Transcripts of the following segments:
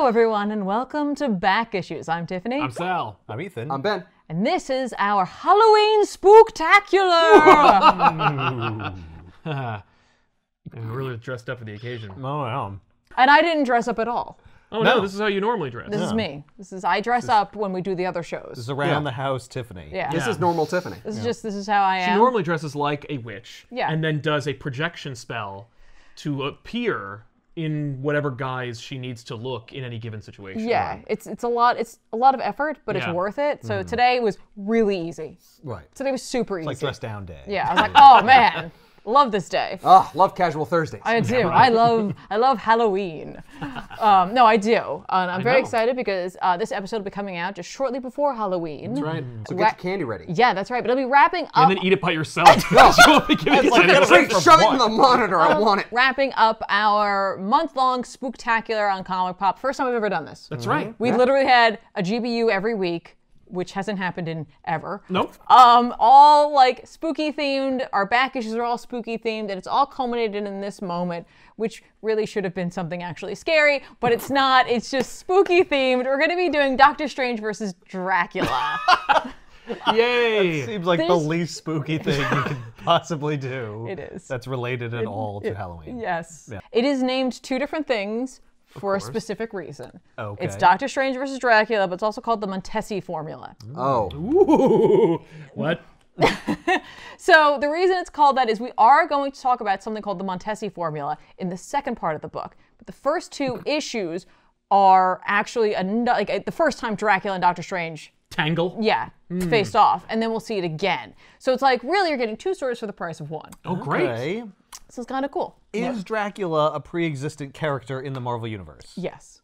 Hello, everyone, and welcome to Back Issues. I'm Tiffany. I'm Sal. I'm Ethan. I'm Ben. And this is our Halloween Spooktacular! I'm really dressed up for the occasion. Oh, yeah. And I didn't dress up at all. Oh no, this is how you normally dress. This is me. I dress up when we do the other shows. This is around the house, Tiffany. Yeah. This is normal Tiffany. This is how I She am. normally dresses like a witch, Yeah. and then does a projection spell to appear in whatever guise she needs to look in any given situation. Yeah, it's a lot of effort, but it's Yeah. worth it. So today was really easy. Right. Today was super easy. Like dress down day. Yeah, I was like, oh man, love this day. Oh, love casual Thursdays. I do. I love Halloween. No, I do. And I'm very know. excited because this episode will be coming out just shortly before Halloween. That's right. So get your candy ready. Yeah, that's right. But it'll be wrapping up. And then eat it by yourself. She won't be giving it to anyone. Wait, shove it in the monitor. I want it. Wrapping up our month-long spooktacular on ComicPop. First time we've ever done this. That's right. We literally had a GBU every week, which hasn't happened in ever. Nope. All like spooky themed. Our back issues are all spooky themed, and it's all culminated in this moment, which really should have been something actually scary, but it's not. It's just spooky themed. We're going to be doing Doctor Strange versus Dracula. Yay. Seems like the There's- least spooky thing you could possibly do. It is. That's related at all to Halloween. Yes. Yeah. It is named two different things for a course. specific reason. Okay. It's Doctor Strange versus Dracula, but it's also called the Montesi formula. Oh. Ooh. What? So the reason it's called that is we are going to talk about something called the Montesi formula in the second part of the book. But the first two issues are actually the first time Dracula and Doctor Strange Tangle? faced off, and then we'll see it again. So it's like, really, you're getting two stories for the price of one. Oh, great. Okay. So it's kind of cool. Is Dracula a pre-existent character in the Marvel Universe? Yes.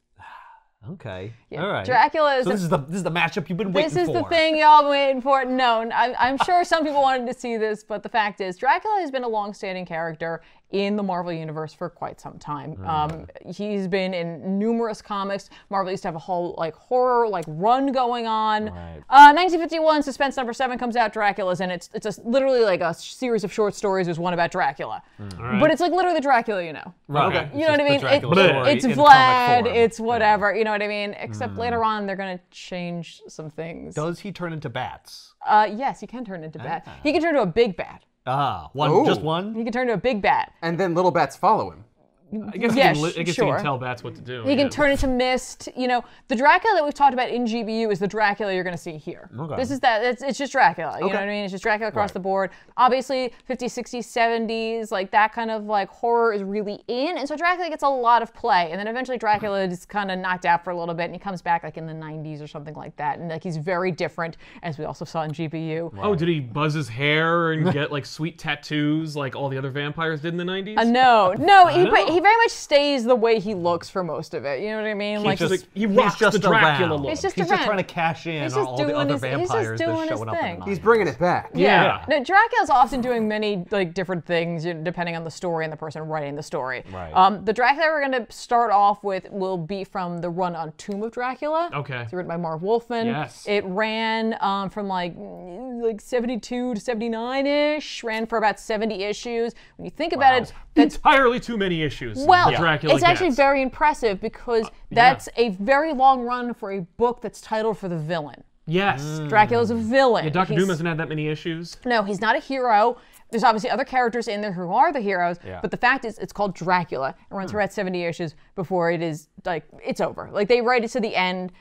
Okay. Yeah. All right. Dracula is So this is the matchup you've been waiting This for. is the thing y'all been waiting for. No, I'm sure some people wanted to see this, but the fact is, Dracula has been a long-standing character in the Marvel Universe for quite some time. He's been in numerous comics. Marvel used to have a whole horror run going on. Right. 1951, Suspense number 7 comes out. Dracula's in it. It's literally like a series of short stories. There's one about Dracula, but it's like literally the Dracula you know. Right. Okay. You know what I mean? It's in Vlad. comic form. It's whatever. You know what I mean? Except later on, they're gonna change some things. Does he turn into bats? Yes, he can turn into bat. He can turn into a big bat. One, Oh. just one? He can turn into a big bat. And then little bats follow him. I guess, Yeah, you can sure. tell bats what to do. He can turn into mist. You know, the Dracula that we've talked about in GBU is the Dracula you're going to see here. Okay. This is that. It's just Dracula. You know what I mean? It's just Dracula across the board. Obviously, 50s, 60s, 70s, that kind of horror is really in, and so Dracula gets a lot of play. And then eventually Dracula is kind of knocked out for a little bit, and he comes back in the 90s or something like that. And he's very different, as we also saw in GBU. Oh, did he buzz his hair and get sweet tattoos like all the other vampires did in the 90s? No, he very much stays the way he looks for most of it. You know what I mean? he rocks the Dracula look. He's just He's around. just trying to cash in He's on just all the doing other his- he's just vampires doing that's his showing up thing. in the He's bringing it back. Yeah. No, Dracula's often doing many different things depending on the story and the person writing the story. Right. The Dracula we're going to start off with will be from the run on Tomb of Dracula. Okay. It's written by Marv Wolfman. Yes. It ran from 72 to 79-ish. Ran for about 70 issues. When you think about it, that's Entirely too many issues. well, Dracula it's actually gets. very impressive because that's a very long run for a book that's titled for the villain. Yes. Dracula's a villain. Yeah, Dr. He's- Doom hasn't had that many issues. No, he's not a hero. There's obviously other characters in there who are the heroes, Yeah. but the fact is it's called Dracula. It runs for about 70 issues before it is, it's over. They write it to the end.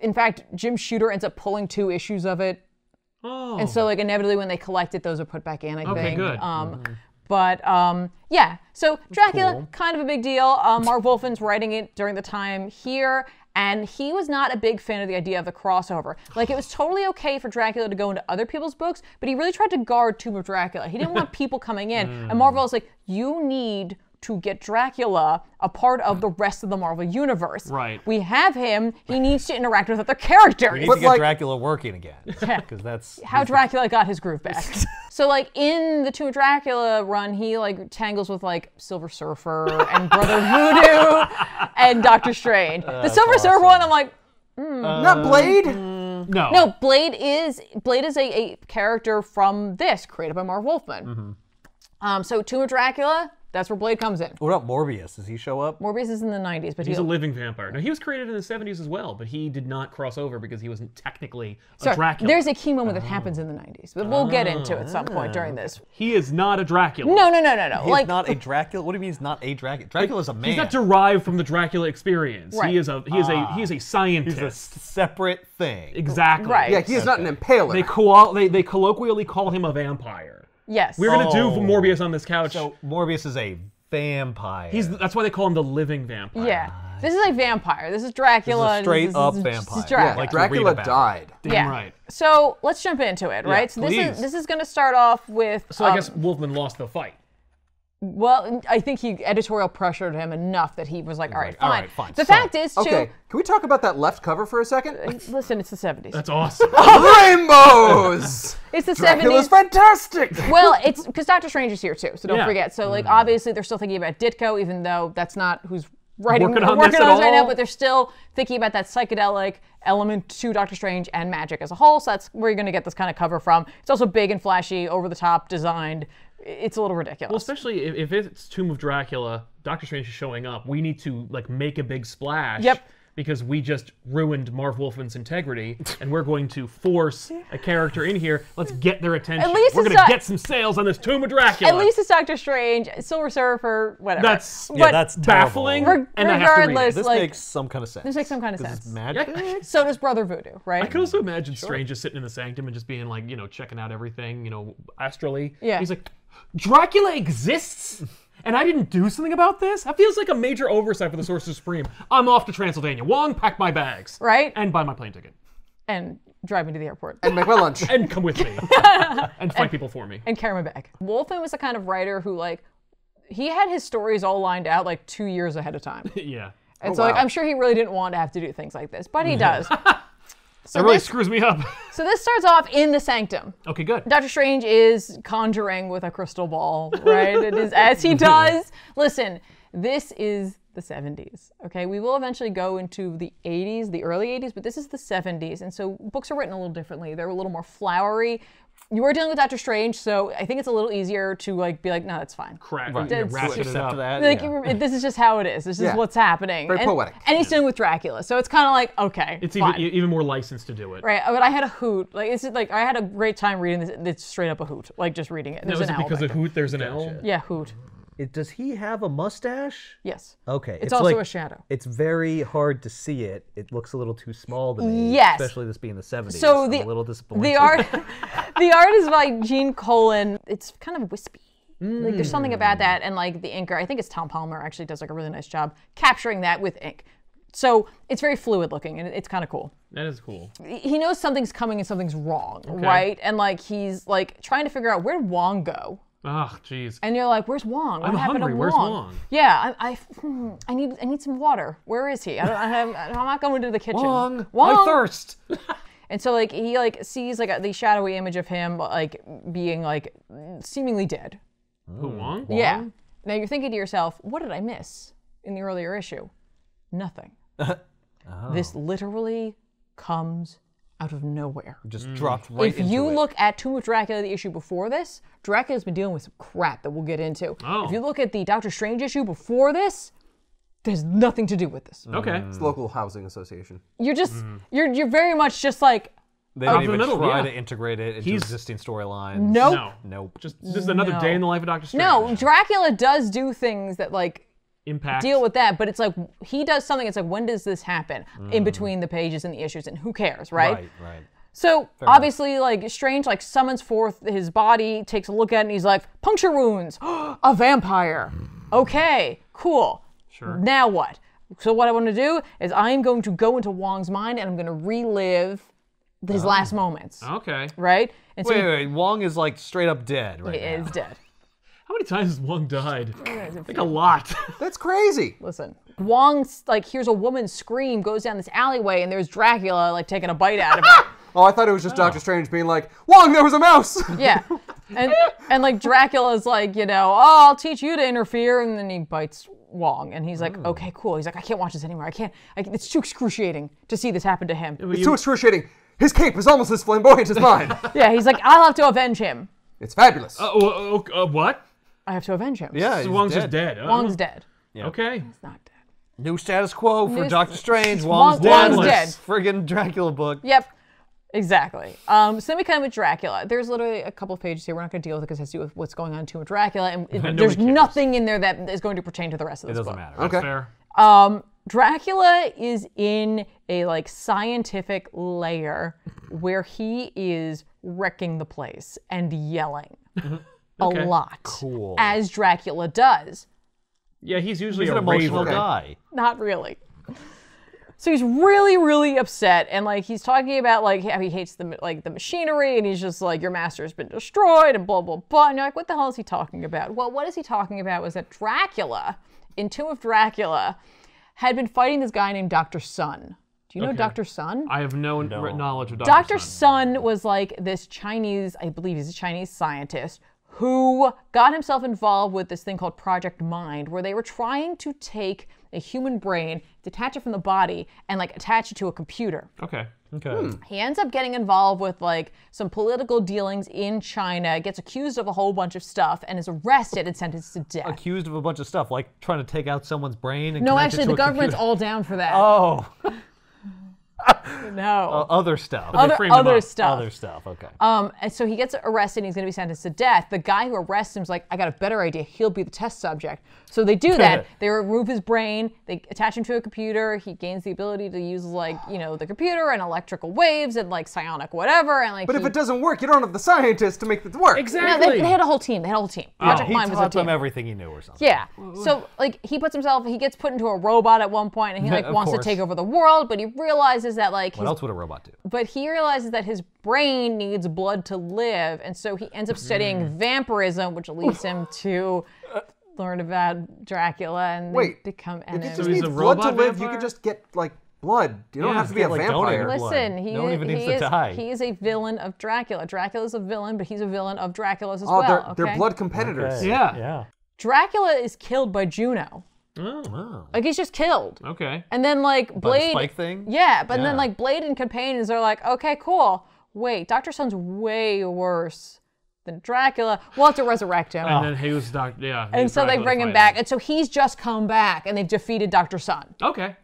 In fact, Jim Shooter ends up pulling 2 issues of it. Oh. And so, inevitably when they collect it, those are put back in, I Okay, think. good. But, yeah. So Dracula, cool. kind of a big deal. Marv Wolfman's writing it during the time here. And he was not a big fan of the idea of the crossover. It was totally okay for Dracula to go into other people's books, but he really tried to guard Tomb of Dracula. He didn't want people coming in. And Marvel was like, you need to get Dracula a part of the rest of the Marvel Universe. Right. We have him. He needs to interact with other characters. We need But to get Dracula working again. Because that's... How Dracula got his groove back. So in the Tomb of Dracula run, he tangles with Silver Surfer and Brother Voodoo and Doctor Strange. The Silver Surfer one, I'm like, Not Blade? No. no, Blade is a character from this, created by Marv Wolfman. So Tomb of Dracula, That's where Blade comes in. What about Morbius? Does he show up? Morbius is in the 90s, but He's a living vampire. Now, he was created in the 70s as well, but he did not cross over because he wasn't technically a Sorry, Dracula. there's a key moment that happens in the 90s, but we'll get into it at some point during this. He is not a Dracula. No. He's not a Dracula? What do you mean he's not a Dracula? Dracula's a man. He's not derived from the Dracula experience. Right. He is a scientist. He's a separate thing. Exactly. Right. Yeah, he is not an impaler. They colloquially call him a vampire. Yes. We're gonna do Morbius on this couch. So Morbius is a vampire. That's why they call him the living vampire. Yeah. This is a vampire. This is Dracula. This is a straight up This vampire. is Dracula. Like Dracula died. Damn right. So let's jump into it, right? So please. this is going to start off with. So I guess Wolfman lost the fight. Well, I think he editorial pressured him enough that he was like, all right, fine. The So, fact is, too. Okay, can we talk about that left cover for a second? Listen, it's the 70s. That's awesome. Rainbows! It's the Dracula's 70s. fantastic! Well, it's because Doctor Strange is here too, so don't Yeah. forget. So like obviously they're still thinking about Ditko, even though that's not who's Working on working this on at this right now, all. but they're still thinking about that psychedelic element to Doctor Strange and magic as a whole. So that's where you're going to get this kind of cover from. It's also big and flashy, over the top designed. It's a little ridiculous. Well, especially if it's Tomb of Dracula, Doctor Strange is showing up. We need to like make a big splash. Yep. Because we just ruined Marv Wolfman's integrity, and we're going to force a character in here. Let's get their attention. At least we're it's going to not- get some sales on this Tomb of Dracula. At least it's Doctor Strange, Silver Surfer, whatever. That's But that's baffling. terrible. and I have to read it. regardless, This like, makes some kind of sense. this makes some kind of 'Cause sense. It's magic? So does Brother Voodoo, right? I could also imagine Strange just sitting in the sanctum and just being like, checking out everything, astrally. Yeah. He's like, Dracula exists? And I didn't do something about this? That feels like a major oversight for the Sorcerer Supreme. I'm off to Transylvania. Wong, pack my bags. Right? And buy my plane ticket. And drive me to the airport. And make my lunch. And come with me. And fight people for me. And carry my bag. Wolfman was the kind of writer who, like, he had his stories all lined out like 2 years ahead of time. Yeah. And Oh, so, like, wow. I'm sure he really didn't want to have to do things like this, but he does. So That really this, screws me up. so this starts off in the sanctum. Okay, good. Doctor Strange is conjuring with a crystal ball, right? It is as he does. Listen, this is the 70s, okay? We will eventually go into the 80s, the early 80s, but this is the 70s, and so books are written a little differently. They're a little more flowery. You are dealing with Doctor Strange, so I think it's a little easier to like be like, no, that's fine. Crap. Right. Yeah, It's- ratchet it Accept up. that. Like, yeah. this is just how it is. This is Yeah. what's happening. Very and, poetic. And he's dealing with Dracula, so it's kind of like, okay, It's fine. even more license to do it. Right, but I had a hoot. Like it's like I had a great time reading this. It's straight up a hoot. Like just reading it. Now, There's is an it owl because back of there. Hoot there's an L? Yeah, hoot. Does he have a mustache? Yes. Okay. It's also a shadow. It's very hard to see it. It looks a little too small to me. Yes. Especially this being the 70s. So I'm the a little disappointed. the art is by Gene Colan. It's kind of wispy. Like there's something about that, and like the inker, I think it's Tom Palmer actually does like a really nice job capturing that with ink. So it's very fluid looking, and it's kind of cool. That is cool. He knows something's coming and something's wrong, right? And like he's like trying to figure out where did Wong go. Oh, jeez. And you're like, "Where's Wong? What I'm happened hungry. to Where's Wong?" Wong? Yeah, I need some water. Where is he? I'm not going to the kitchen. Wong, Wong. I thirst. And so like he like sees like the shadowy image of him like being like seemingly dead. Who, Wong? Yeah. Now you're thinking to yourself, what did I miss in the earlier issue? Nothing. This literally comes out of nowhere. Just dropped right If into you it. look at Tomb of Dracula, the issue before this, Dracula's been dealing with some crap that we'll get into. Oh. If you look at the Doctor Strange issue before this, there's nothing to do with this. Okay. It's local housing association. You're just, you're very much just like, They Out don't in the even middle, try yeah. to integrate it into He's- existing storylines. nope. No. Nope. Just this is another No. day in the life of Doctor Strange. No, Dracula does do things that like Impact. deal with that, but it's like he does something. It's like, when does this happen in between the pages and the issues, and who cares, right? Right. So obviously, like Strange, like summons forth his body, takes a look at it, and he's like, puncture wounds, a vampire. Okay, cool. Sure. Now what? So what I want to do is I'm going to go into Wong's mind and I'm going to relive his last moments, Okay. right? And so Wait. Wong is like straight up dead right he now. is dead. How many times has Wong died? I think a lot. That's crazy. Listen, Wong like hears a woman scream, goes down this alleyway, and there's Dracula like taking a bite out of her. Oh, I thought it was just Doctor Strange being like, Wong, there was a mouse! Yeah, and like Dracula's like, oh, I'll teach you to interfere, and then he bites Wong, and he's like, okay, cool. He's like, I can't watch this anymore. It's too excruciating to see this happen to him. It's too excruciating. His cape is almost as flamboyant as mine. Yeah, he's like, I'll have to avenge him. It's fabulous. What? I have to avenge him. Yeah, So he's Wong's dead. just dead. Wong's dead. Okay. He's not dead. New status quo for New- Doctor Strange. Wong's Wong's dead. dead. Friggin' Dracula book. Yep. Exactly. So then we come with Dracula. There's literally a couple of pages here. We're not going to deal with it because it has to do with what's going on in Tomb of Dracula, and nobody there's cares. nothing in there that is going to pertain to the rest of It this doesn't book. matter. That's Okay. fair. Dracula is in a like scientific lair where he is wrecking the place and yelling Okay. a lot. Cool. As Dracula does. Yeah, he's usually He's a an emotional raver. guy. Not really. So he's really, really upset, and like he's talking about like how he hates the machinery, and he's just like, your master has been destroyed, and blah blah blah. And you're like, what the hell is he talking about? Well, what is he talking about was that Dracula, in Tomb of Dracula, had been fighting this guy named Dr. Sun. Do you know Okay. Dr. Sun? I have no knowledge of Dr. Sun. Sun was like this Chinese, I believe he's a Chinese scientist, who got himself involved with this thing called Project Mind, where they were trying to take a human brain, detach it from the body, and like attach it to a computer. Okay. Okay. He ends up getting involved with like some political dealings in China, gets accused of a whole bunch of stuff, and is arrested and sentenced to death. Accused of a bunch of stuff, like trying to take out someone's brain and No, connect actually, it to the a government's computer. all down for that. Oh, No. other stuff. They framed him Other up. stuff. Other stuff. Okay. And so he gets arrested and he's going to be sentenced to death. The guy who arrests him is like, I got a better idea. He'll be the test subject. So they do that. They remove his brain. They attach him to a computer. He gains the ability to use like, you know, the computer and electrical waves and like psionic whatever. And like, But if it doesn't work, you don't have the scientists to make it work. no, Exactly. they had a whole team. They had a whole team. Project He Mind was a taught them team. everything he knew or something. Yeah. So like he gets put into a robot at one point and he like Of wants to course. take over the world, but he realizes that like What else would a robot do? but he realizes that his brain needs blood to live, and so he ends up studying vampirism, which leads him to learn about Dracula and they Wait, become If you enemies. just he's need a blood to robot live, you vampire? could just get like blood. You don't Yeah, have to be a get, like, vampire. donated blood. Listen, he No one even needs to die. He is a villain of Dracula. Dracula's a villain, but he's a villain of Dracula's as Oh, well. they're okay? blood competitors. Okay. Yeah. Yeah. Dracula is killed by Juno. Oh, Oh. Like he's just killed. okay. And then like By the Blade. spike thing? Yeah, but Yeah. then like Blade and companions are like, okay, cool. Wait, Dr. Sun's way worse than Dracula. We'll have to resurrect him. And then he was And so they bring him back. And so he's just come back and they've defeated Dr. Sun. Okay.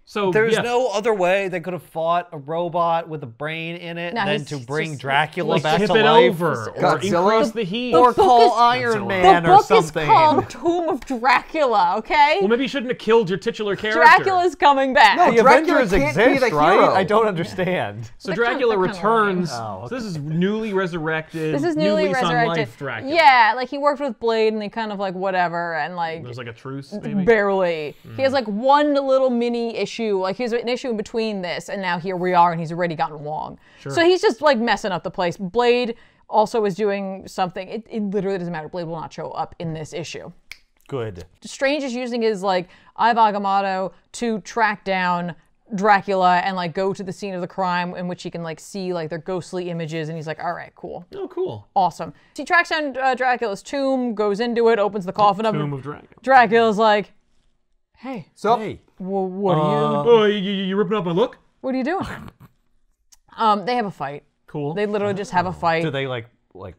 So There's yeah. no other way they could have fought a robot with a brain in it No, than he's to just- bring Dracula like back tip to it life. over or Godzilla? increase the heat. Or The book call is- Iron Godzilla. Man The or book something. is called Tomb of Dracula, okay? Well, maybe you shouldn't have killed your titular character. Dracula's coming back. No, The Dracula Avengers can't be exist, the right? hero. I don't understand. So They're Dracula kinda- they're kinda Returns. lying. Oh, So this is newly resurrected. This is new newly lease on resurrected. life Dracula. Yeah, like he worked with Blade and they kind of like whatever and like There's like a truce, maybe. barely. He has like one little mini issue. Like he's an issue in between this and now here we are and he's already gotten Wong. So he's just like messing up the place. Blade also is doing something. It literally doesn't matter. Blade will not show up in this issue. Good. Strange is using his like Eye Agamotto to track down Dracula and like go to the scene of the crime in which he can like see like their ghostly images and he's like, all right, cool. Oh, cool. Awesome. So he tracks down Dracula's tomb, goes into it, opens the coffin up. Tomb of Dracula. Dracula's like, hey, So, Hey. well, what are you Oh, you ripping up my look? what are you doing? They have a fight. Cool. They literally just have a fight. Do they like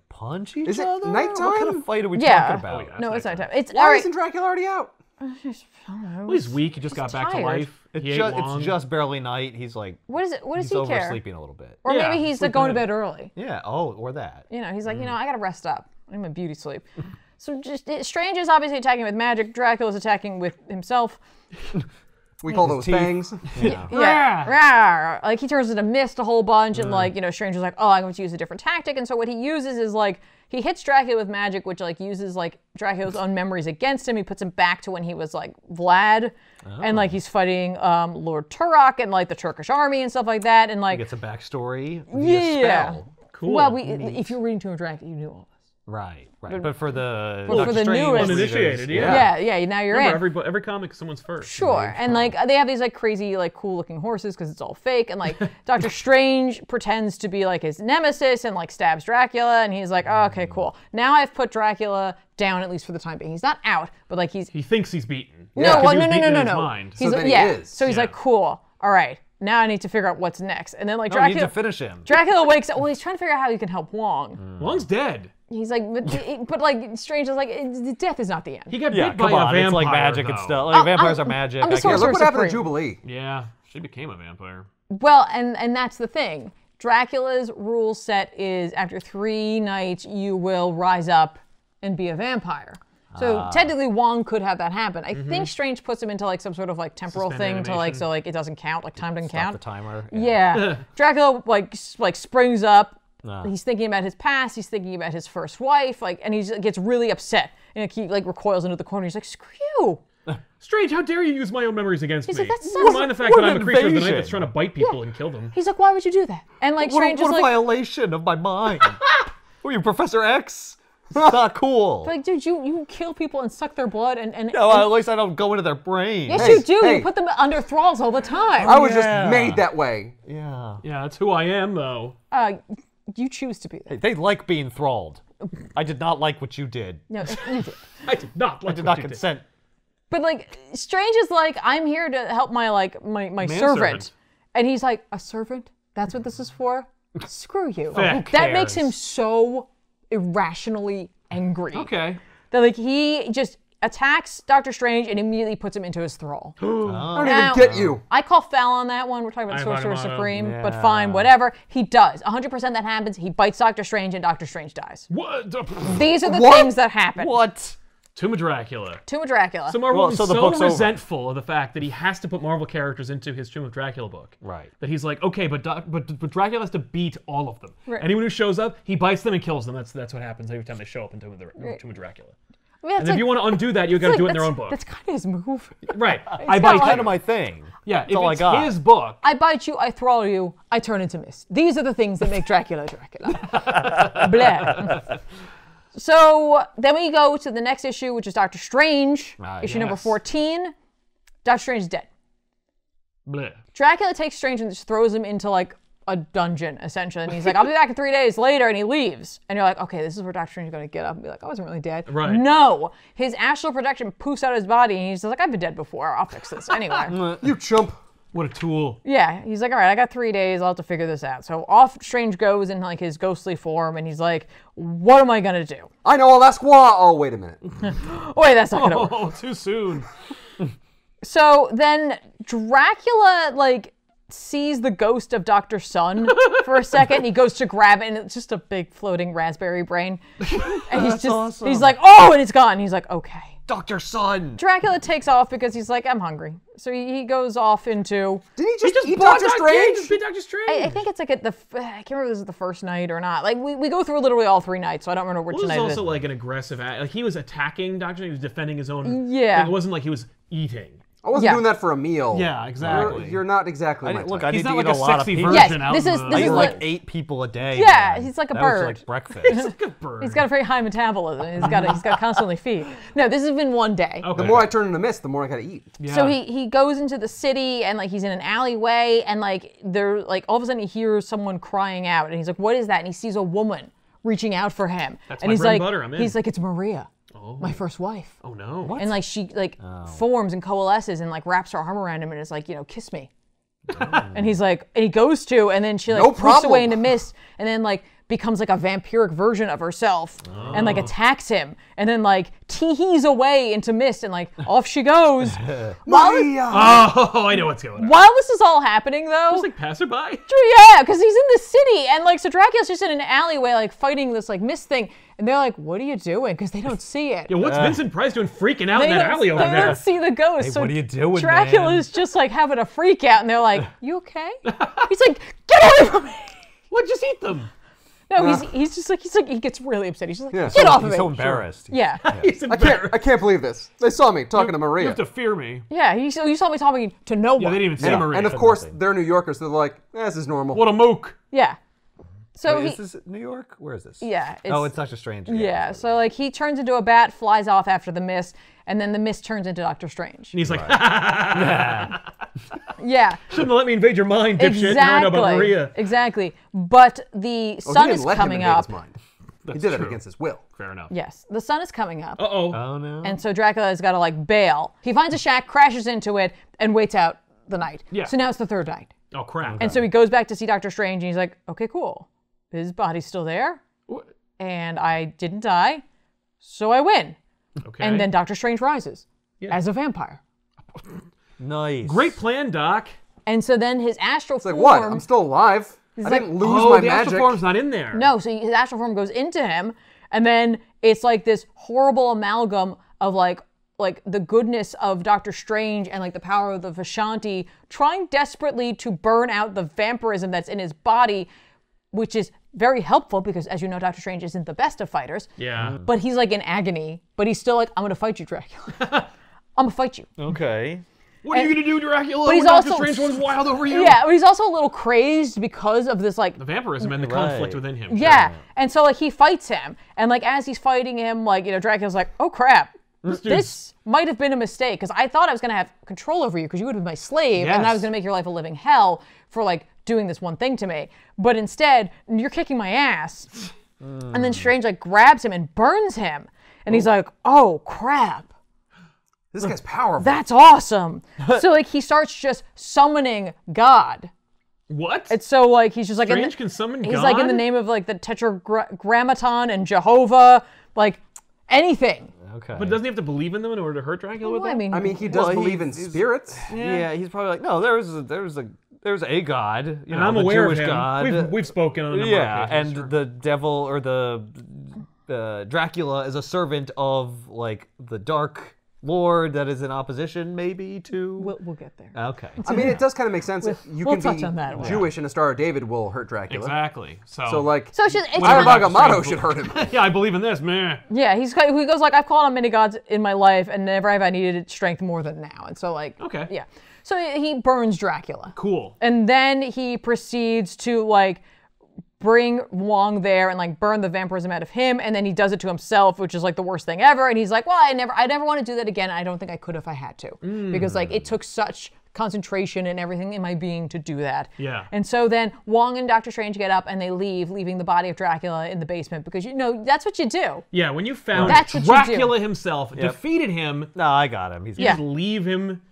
punch each Is it other? nighttime? What kind of fight are we Yeah. talking about? Oh, yeah. No, it's not time. It's why all right. isn't Dracula already out? Well, he's weak. He just got back to tired. life. It's, He ate Wong. it's just barely night. He's like, What is it? What does he's he care? oversleeping a little bit. Or Yeah, maybe he's like sleeping going to in. bed early. Yeah. Oh, or that. You know, he's like, you know, I gotta rest up. I'm a beauty sleep. So just Strange is obviously attacking with magic. Dracula's attacking with himself. We call those teeth. fangs. Yeah. Yeah. Rawr. Like he turns into mist a whole bunch and like, you know, Strange is like, oh, I'm going to use a different tactic. And so what he uses is like, he hits Dracula with magic, which like uses like Dracula's own memories against him. He puts him back to when he was like Vlad. And like he's fighting Lord Turok and like the Turkish army and stuff like that. And like, Gets a backstory via yeah. spell. Cool. Well, if you're reading Tomb of Dracula, you knew all this. Right. But for the for Doctor the Strange newest- Uninitiated, readers, Yeah, now you're in. Remember, every comic is someone's first. Sure, and like they have these like crazy like cool looking horses because it's all fake, and like Doctor Strange pretends to be like his nemesis and like stabs Dracula, and he's like, oh, okay, cool. Now I've put Dracula down at least for the time being. He's not out, but like he's He thinks he's beaten. no, 'Cause well, he was no, beaten in his no. mind. He's then he yeah. is. So he's Yeah. like, cool. All right, now I need to figure out what's next, and then like No, you need Dracula to finish him. Dracula wakes up. Well, he's trying to figure out how he can help Wong. Wong's dead. He's like, but like, Strange is like, death is not the end. He got Yeah, bit by come a on. vampire, It's like magic though. and stuff. Like vampires are magic. I'm the I Sorcerer guess. Look what happened to Supreme. Jubilee. Yeah, she became a vampire. Well, and that's the thing. Dracula's rule set is after 3 nights, you will rise up and be a vampire. So technically, Wong could have that happen. I think Strange puts him into like some sort of like temporal Suspended thing to like animation. so like it doesn't count, like time doesn't Stop count. the timer. Yeah. Dracula like springs up. Ah. He's thinking about his past. He's thinking about his first wife. Like, and he gets really upset and he like recoils into the corner. He's like, "Screw you!" Strange, how dare you use my own memories against He's me? like, "That's Never so- mind the fact what that I'm an a creature of the night invasion." that's trying to bite people and kill them. He's like, "Why would you do that?" And like What Strange is a like, violation of my mind. Were you Professor X? It's not cool. "Like, dude, you kill people and suck their blood and No, at least I don't go into their brain. yes, Hey, you do. hey. You put them under thralls all the time. I was Yeah. just made that way. Yeah. Yeah, that's who I am, though. You choose to be that. They like being thralled. I did not like what you did. No, you did. I did not like I did what not you did. consent. But like, Strange is like, "I'm here to help my servant," Manservant. and he's like, "A servant? That's what this is for? Screw you." Who That makes him cares? so irrationally angry. Okay. That like he just attacks Doctor Strange and immediately puts him into his thrall. I don't Now- even get you. I call foul on that one. We're talking about I Sorcerer find him Supreme, but Yeah. fine, whatever. He does. 100% that happens. He bites Doctor Strange and Doctor Strange dies. What? These are the What? things that happen. What? Tomb of Dracula. Tomb of Dracula. So Marvel Well, is so the so book's over. resentful of the fact that he has to put Marvel characters into his Tomb of Dracula book. Right. That he's like, okay, but Dracula has to beat all of them. Right. Anyone who shows up, he bites them and kills them. That's what happens every time they show up in Tomb of Dracula. I mean, And if you want to undo that, you got to do it in their own book. That's kind of his move. Right. I kinda bite like- Kind you. of my thing. Yeah, That's if all I it's got. his book. I bite you, I thrall you, I turn into mist. These are the things that make Dracula Dracula. Blah. So then we go to the next issue, which is Doctor Strange, issue number yes. 14. Doctor Strange is dead. Bleh. Dracula takes Strange and just throws him into like a dungeon, essentially. And he's like, "I'll be back in 3 days later," and he leaves. And you're like, okay, this is where Doctor Strange is going to get up and be like, "I wasn't really dead." Right. No. His astral projection poofs out of his body, and he's just like, "I've been dead before. I'll fix this anyway." You chump. What a tool. Yeah, he's like, "All right, I got 3 days. I'll have to figure this out." So off Strange goes in like his ghostly form, and he's like, "What am I gonna do?" I know, I'll ask why. Oh, wait a minute. Oh, wait, that's not gonna work. Oh, too soon. So then Dracula like sees the ghost of Dr. Sun for a second. He goes to grab it, and it's just a big floating raspberry brain. And he's just awesome. he's like, "Oh," and it's gone. He's like, "Okay." Dr. Sun. Dracula takes off because he's like, "I'm hungry." So he goes off into. Did he just eat bought Doctor that Strange? kid, just beat Doctor Strange. I think it's like at the. I can't remember if this is the first night or not. Like we go through literally all 3 nights, so I don't remember which Well, this night is it is. also like an aggressive act. Like he was attacking Doctor Strange, he was defending his own. Yeah. thing. It wasn't like he was eating. I wasn't Yeah. doing that for a meal. Yeah, exactly. You're not exactly my Look, type. I He's need not to like eat a a lot of sexy people. version Yes, out this in is- the- this I is eat the- like 8 people a day. Yeah, man. he's like a That bird. was like breakfast. Like a bird. He's got a very high metabolism. He's got to constantly feed. No, this has been 1 day. Okay. The more I turn into mist, the more I gotta eat. Yeah. So he goes into the city and like he's in an alleyway and like there like all of a sudden he hears someone crying out and he's like, "What is that?" And he sees a woman reaching out for him. That's and my he's bread like, and butter, I'm in. he's like, "It's Maria, my first wife." Oh no. And like she like forms and coalesces and like wraps her arm around him and is like, "Kiss me." And he's like, and he goes to, and then she like No poofs problem. away into mist, and then like becomes like a vampiric version of herself, and like attacks him, and then like teehees away into mist, and like off she goes. Maria! Oh, I know what's going on. While this is all happening, though, It's like passerby. yeah, because he's in the city, and like so Dracula's just in an alleyway, like fighting this like mist thing, and they're like, "What are you doing?" Because they don't see it. Yeah, what's Vincent Price doing freaking out They in that don't- alley over they there? don't see the ghost. Hey, so what are you doing, Dracula's just like having a freak out, and they're like, "You okay?" He's like, "Get away from me!" What? Just eat them. No, he's just like he gets really upset. He's just like, Yeah. "Get off of He's me!" so embarrassed. Yeah, He's I can't believe this. They saw me talking to You Maria. have to fear me. yeah. You saw me talking to no one. Yeah, they didn't even see and, Maria. and of course, they're New Yorkers, so they're like, this is normal. What a mook. Yeah. So Wait, he, is this New York? Where is this? yeah. Oh, it's Doctor Strange. yeah. So like he turns into a bat, flies off after the mist, and then the mist turns into Doctor Strange. And he's like, Yeah. shouldn't have let me invade your mind, dipshit. Now I know about Maria. Exactly. But the Oh, sun he is didn't let coming him invade up. his mind. That's He did it true. against his will. Fair enough. Yes, the sun is coming up. Uh-oh. Oh no. And so Dracula has got to like bail. He finds a shack, crashes into it, and waits out the night. Yeah. So now it's the third night. Oh, crap. And so he goes back to see Doctor Strange, and he's like, "Okay, cool. His body's still there. What? and I didn't die, so I win. Okay. And then Doctor Strange rises as a vampire. Nice. Great plan, Doc. And so then his astral It's like, form... what? I'm still alive. I like, didn't lose Oh, my the magic. astral form's not in there. No, so his astral form goes into him, and then it's like this horrible amalgam of like the goodness of Doctor Strange and like the power of the Vishanti trying desperately to burn out the vampirism that's in his body, which is very helpful because, as you know, Doctor Strange isn't the best of fighters. Yeah. But he's like in agony, but he's still like, I'm gonna fight you, Dracula. I'm gonna fight you. Okay. What are you gonna do, Dracula? But he's when Doctor also- Strange runs wild over you? Yeah, but he's also a little crazed because of this like The vampirism and the conflict within him. yeah. And so like he fights him, and like as he's fighting him, like, you know, Dracula's like, oh crap, this might have been a mistake because I thought I was gonna have control over you because you would have been my slave, and I was Yes. gonna make your life a living hell for like doing this one thing to me. But instead, you're kicking my ass. And then Strange like grabs him and burns him, and he's like, oh crap. This guy's powerful. That's awesome. So like he starts just summoning God. What? It's so like he's just like Strange can summon he's God? like in the name of like the Tetragrammaton and Jehovah, like anything. Okay. But doesn't he have to believe in them in order to hurt Dracula with Well, that? I mean, he does Well, believe in he's- spirits. Yeah, he's probably like, no, there's a god, you and know, I'm the aware Jewish of him. god. We've spoken on a number yeah, of occasions. and sure. the devil or the Dracula is a servant of like the dark lord that is in opposition, maybe to. We'll get there. Okay. I mean, it does kind of make sense. You we'll can touch be on that one. Jewish and a Star of David will hurt Dracula. Exactly. So, like, So it's just it's Whatever kind of- Doctor Agamotto Strange should hurt him. yeah, I believe in this, man. yeah, he goes like, I've called on many gods in my life, and never have I needed strength more than now. And so like, Okay. yeah. So he burns Dracula. Cool. And then he proceeds to like bring Wong there and like burn the vampirism out of him, and then he does it to himself, which is like the worst thing ever. And he's like, well, I never want to do that again. I don't think I could if I had to, because like it took such concentration and everything in my being to do that. Yeah. And so then Wong and Doctor Strange get up and they leave, leaving the body of Dracula in the basement, because you know that's what you do. Yeah, when you found That's what you do. Dracula himself, defeated him, No, I got him. He's Yeah. just leave him.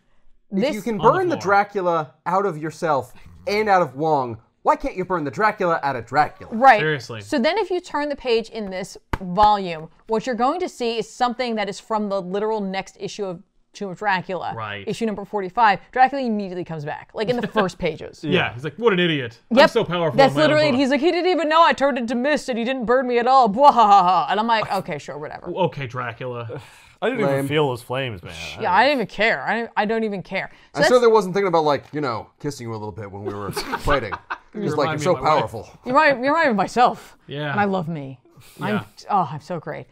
If you can On the burn the floor. Dracula out of yourself and out of Wong, why can't you burn the Dracula out of Dracula? Right. Seriously. So then if you turn the page in this volume, what you're going to see is something that is from the literal next issue of Tomb of Dracula. Right. Issue number 45. Dracula immediately comes back, like in the first pages. Yeah, he's like, what an idiot. Yep. I'm so powerful. That's in my own literally, book. he's like, he didn't even know I turned into mist and he didn't burn me at all. Bwahaha. And I'm like, okay, sure, whatever. Okay, Dracula. I didn't Lame. even feel those flames, man. Yeah, I didn't even care. I don't even care. So I that's- certainly wasn't thinking about, like, you know, kissing you a little bit when we were fighting. Just like, remind you're me so of my wife. powerful. you remind me of myself. Yeah. And I love me. Yeah. I'm so great.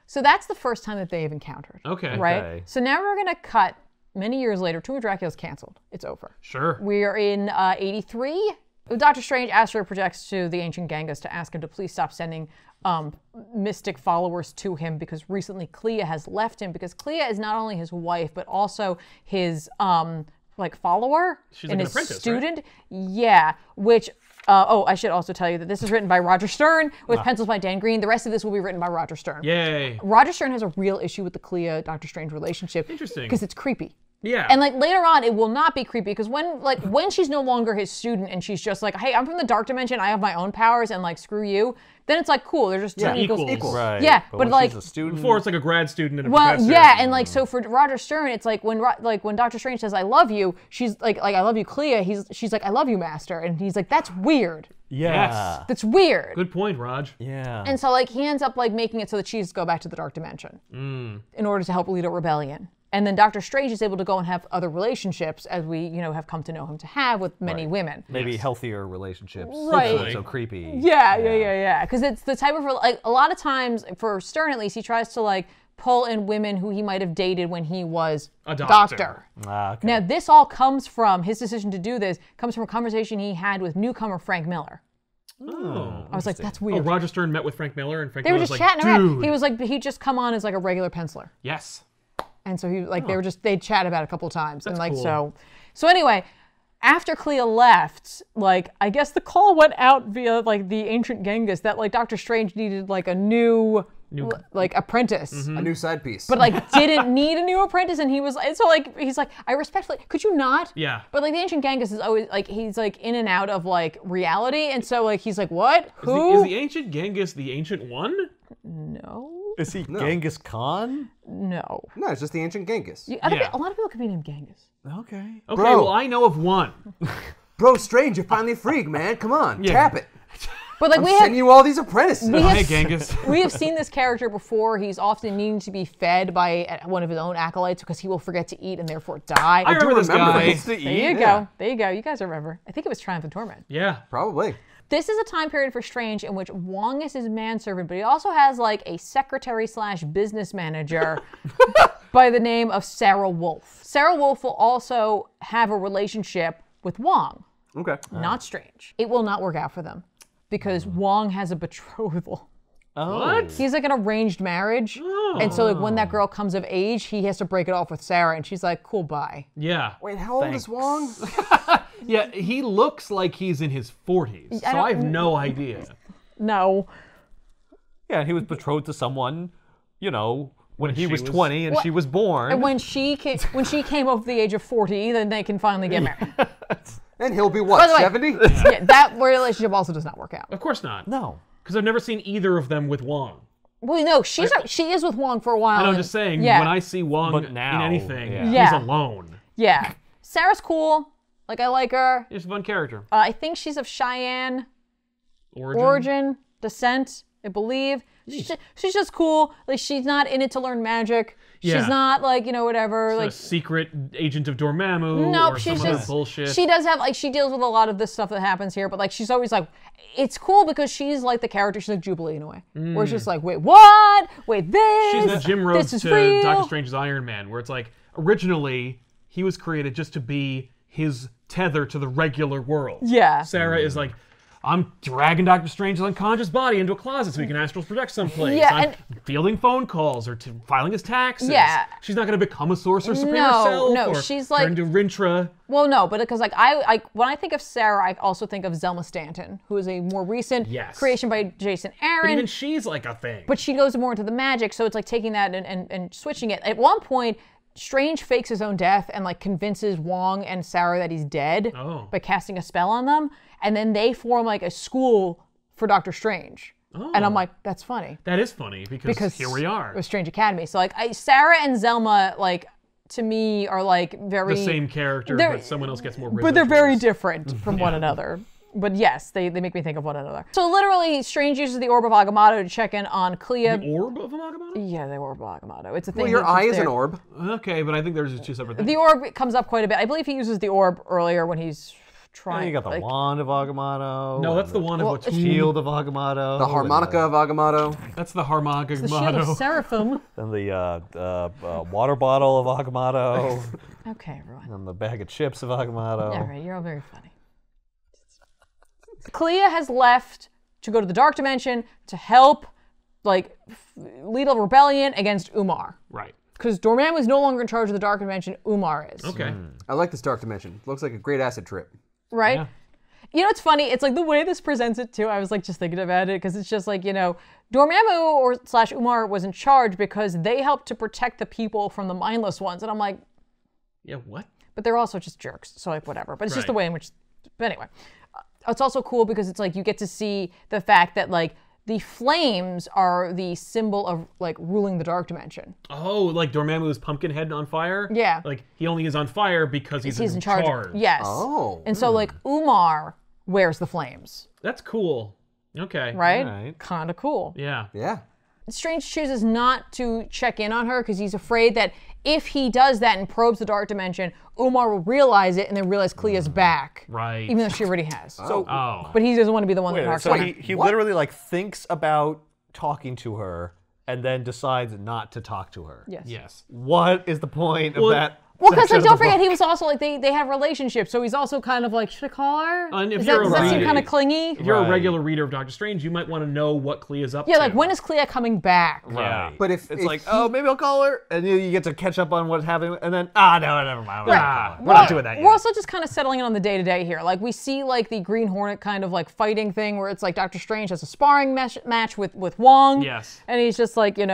So that's the first time that they've encountered. Okay. Right? Okay. So now we're going to cut many years later. Tomb of Dracula's canceled. It's over. Sure. We are in 83. Doctor Strange astrally projects to the ancient Genghis to ask him to please stop sending mystic followers to him, because recently Clea has left him, because Clea is not only his wife but also his like follower She's and like an his apprentice, right? student. Yeah, which I should also tell you that this is written by Roger Stern with pencils by Dan Green. The rest of this will be written by Roger Stern. Yay. Roger Stern has a real issue with the Clea Doctor Strange relationship. Interesting. Because it's creepy. Yeah. And like later on, it will not be creepy, because when she's no longer his student and she's just like, hey, I'm from the dark dimension, I have my own powers, and like screw you, then it's like cool. They're just two equals. Right. Yeah, but when like- she's a student, Before it's like a grad student and a Well, professor. yeah, and like so for Roger Stern, it's like when Doctor Strange says I love you, she's like I love you, Clea. She's like I love you, Master, and he's like that's weird. yeah, That's weird. Good point, Raj. yeah. And so like he ends up like making it so that she has to go back to the dark dimension in order to help lead a rebellion. And then Doctor Strange is able to go and have other relationships, as we have come to know him to have with many women. Maybe healthier relationships. Right. Not so creepy. Yeah. Because it's the type of like a lot of times for Stern at least, he tries to like pull in women who he might have dated when he was A doctor. Ah, okay. Now this all comes from his decision to do this comes from a conversation he had with newcomer Frank Miller. Oh. I was like, that's Oh, weird. Roger Stern met with Frank Miller, and Frank They were Miller just was like, chatting around. dude. He was like, he'd just come on as like a regular penciler. Yes. And so he like they'd chat about it a couple of times. And like cool. so anyway, after Clea left, like I guess the call went out via like the ancient Genghis that like Doctor Strange needed like a new like apprentice. Mm-hmm. A new side piece. But like didn't need a new apprentice, and he was and so like he's like, I respectfully, could you not? Yeah. But like the ancient Genghis is always like he's like in and out of like reality, and so like he's like, what? Who? Is the ancient Genghis the ancient one? No. Is he Genghis Khan? No. no, it's just the ancient Genghis. A lot of people could be named Genghis. Okay. Okay, Bro. well I know of one. Bro, Strange, you're finally freak, man. Come on, tap it. But like I'm we sending have you all these apprentices. we Hey have Genghis. we have seen this character before. He's often needing to be fed by one of his own acolytes because he will forget to eat and therefore die. I remember this remember guy. this. There you go. There you go. You guys remember. I think it was Triumph and Torment. Yeah. Probably. This is a time period for Strange in which Wong is his manservant, but he also has like a secretary / business manager by the name of Sarah Wolf. Sarah Wolf will also have a relationship with Wong, Okay. not Strange. It will not work out for them because Wong has a betrothal. Oh. What? He's like an arranged marriage. And so like when that girl comes of age, he has to break it off with Sarah, and she's like, cool, bye. Yeah. Wait, how old is Wong? Yeah, he looks like he's in his 40s, so I have no idea. No. Yeah, and he was betrothed to someone, you know, when he she was was- 20 and she was born. And when she came over the age of 40, then they can finally get married. And he'll be By what, the way- 70? Yeah, that relationship also does not work out. Of course not. No. Because I've never seen either of them with Wong. Well, no, she is with Wong for a while. And I'm and- just saying, yeah, when I see Wong But now, in anything, yeah. he's alone. yeah, Sarah's cool. Like I like her. He's a fun character. I think she's of Cheyenne Origin. descent, I believe. She's just cool. Like she's not in it to learn magic. Yeah. She's not like whatever. A Like secret agent of Dormammu nope, or she's some other just bullshit. She does have like she deals with a lot of this stuff that happens here, but like she's always like, it's cool because she's like the character. She's like Jubilee in a way, where it's just like, wait, what? Wait, this? She's the Jim Rhodes this is to real. Doctor Strange's Iron Man, where it's like, originally, he was created just to be his tether to the regular world. Yeah. Sarah is like, I'm dragging Doctor Strange's unconscious body into a closet so he can astral project someplace. Yeah, I'm fielding phone calls or filing his taxes. Yeah. She's not going to become a sorcerer supreme No, herself. no, or she's like- turn into Rintra. Well, no, but because like I when I think of Sarah, I also think of Zelma Stanton, who is a more recent Yes. creation by Jason But Aaron. even she's like a thing. But she goes more into the magic, so it's like taking that and switching it. At one point, Strange fakes his own death and like convinces Wong and Sarah that he's dead by casting a spell on them, and then they form like a school for Doctor Strange. And I'm like, that's funny That is funny because here we are. with Strange Academy. So like, Sarah and Zelma like to me are like very The same character, they're- but someone else gets more but they're very residuals. different from one another. But yes, they make me think of one another. So literally, Strange uses the Orb of Agamotto to check in on Clea. The orb of Agamotto? Yeah, the Orb of Agamotto. It's a thing. Well, your that's eye just is an there. orb. Okay, but I think there's just two separate things. The orb comes up quite a bit. I believe he uses the orb earlier when he's trying. You got the like, wand of Agamotto. No, that's the one of Well, what's shield of Agamotto. The harmonica of Agamotto. That's the harmonica the shield of Seraphim. And the water bottle of Agamotto. Okay, everyone. And the bag of chips of Agamotto. All right, you're all very funny. Clea has left to go to the Dark Dimension to help, like, lead a rebellion against Umar. Right. Because Dormammu is no longer in charge of the Dark Dimension. Umar is. Okay. I like this dark dimension. Looks like a great acid trip. Right? Yeah. You know, it's funny. It's like the way this presents it too. I was like just thinking about it because it's just like, you know, Dormammu or / Umar was in charge because they helped to protect the people from the mindless ones. And I'm like, Yeah, what? but they're also just jerks. So like whatever. But it's just the Right. way in which. But anyway, it's also cool because it's like you get to see the fact that like the flames are the symbol of like ruling the Dark Dimension. Oh, like Dormammu's pumpkin head on fire? Yeah. Like he only is on fire because he's He's in charge. Yes. Oh. And so like Umar wears the flames. That's cool. Okay. Right? Right. Kind of cool. Yeah. Yeah. Strange chooses not to check in on her because he's afraid that if he does that and probes the Dark Dimension, Umar will realize it and then realize Clea's back. Right. Even though she already has. So, Oh. But he doesn't want to be the one that wait, talks so to her. he literally like thinks about talking to her and then decides not to talk to her. Yes. Yes. What is the point of Well, that Well, because section like, of don't the forget, book. he was also like they have relationships, so he's also kind of like, should I call her? And if Does you're a that seem reader- kind of clingy? If you're a Right. regular reader of Doctor Strange, you might want to know what Clea's up to. Yeah, like when is Clea coming back? Yeah. But if It's if like, he- oh, maybe I'll call her, and you get to catch up on what's happening, and then, no, never mind. Right. We're not doing that We're yet. also just kind of settling in on the day-to-day here. Like, we see, like, the Green Hornet kind of, like, fighting thing where it's like Doctor Strange has a sparring match with Wong. Yes. And he's just like, in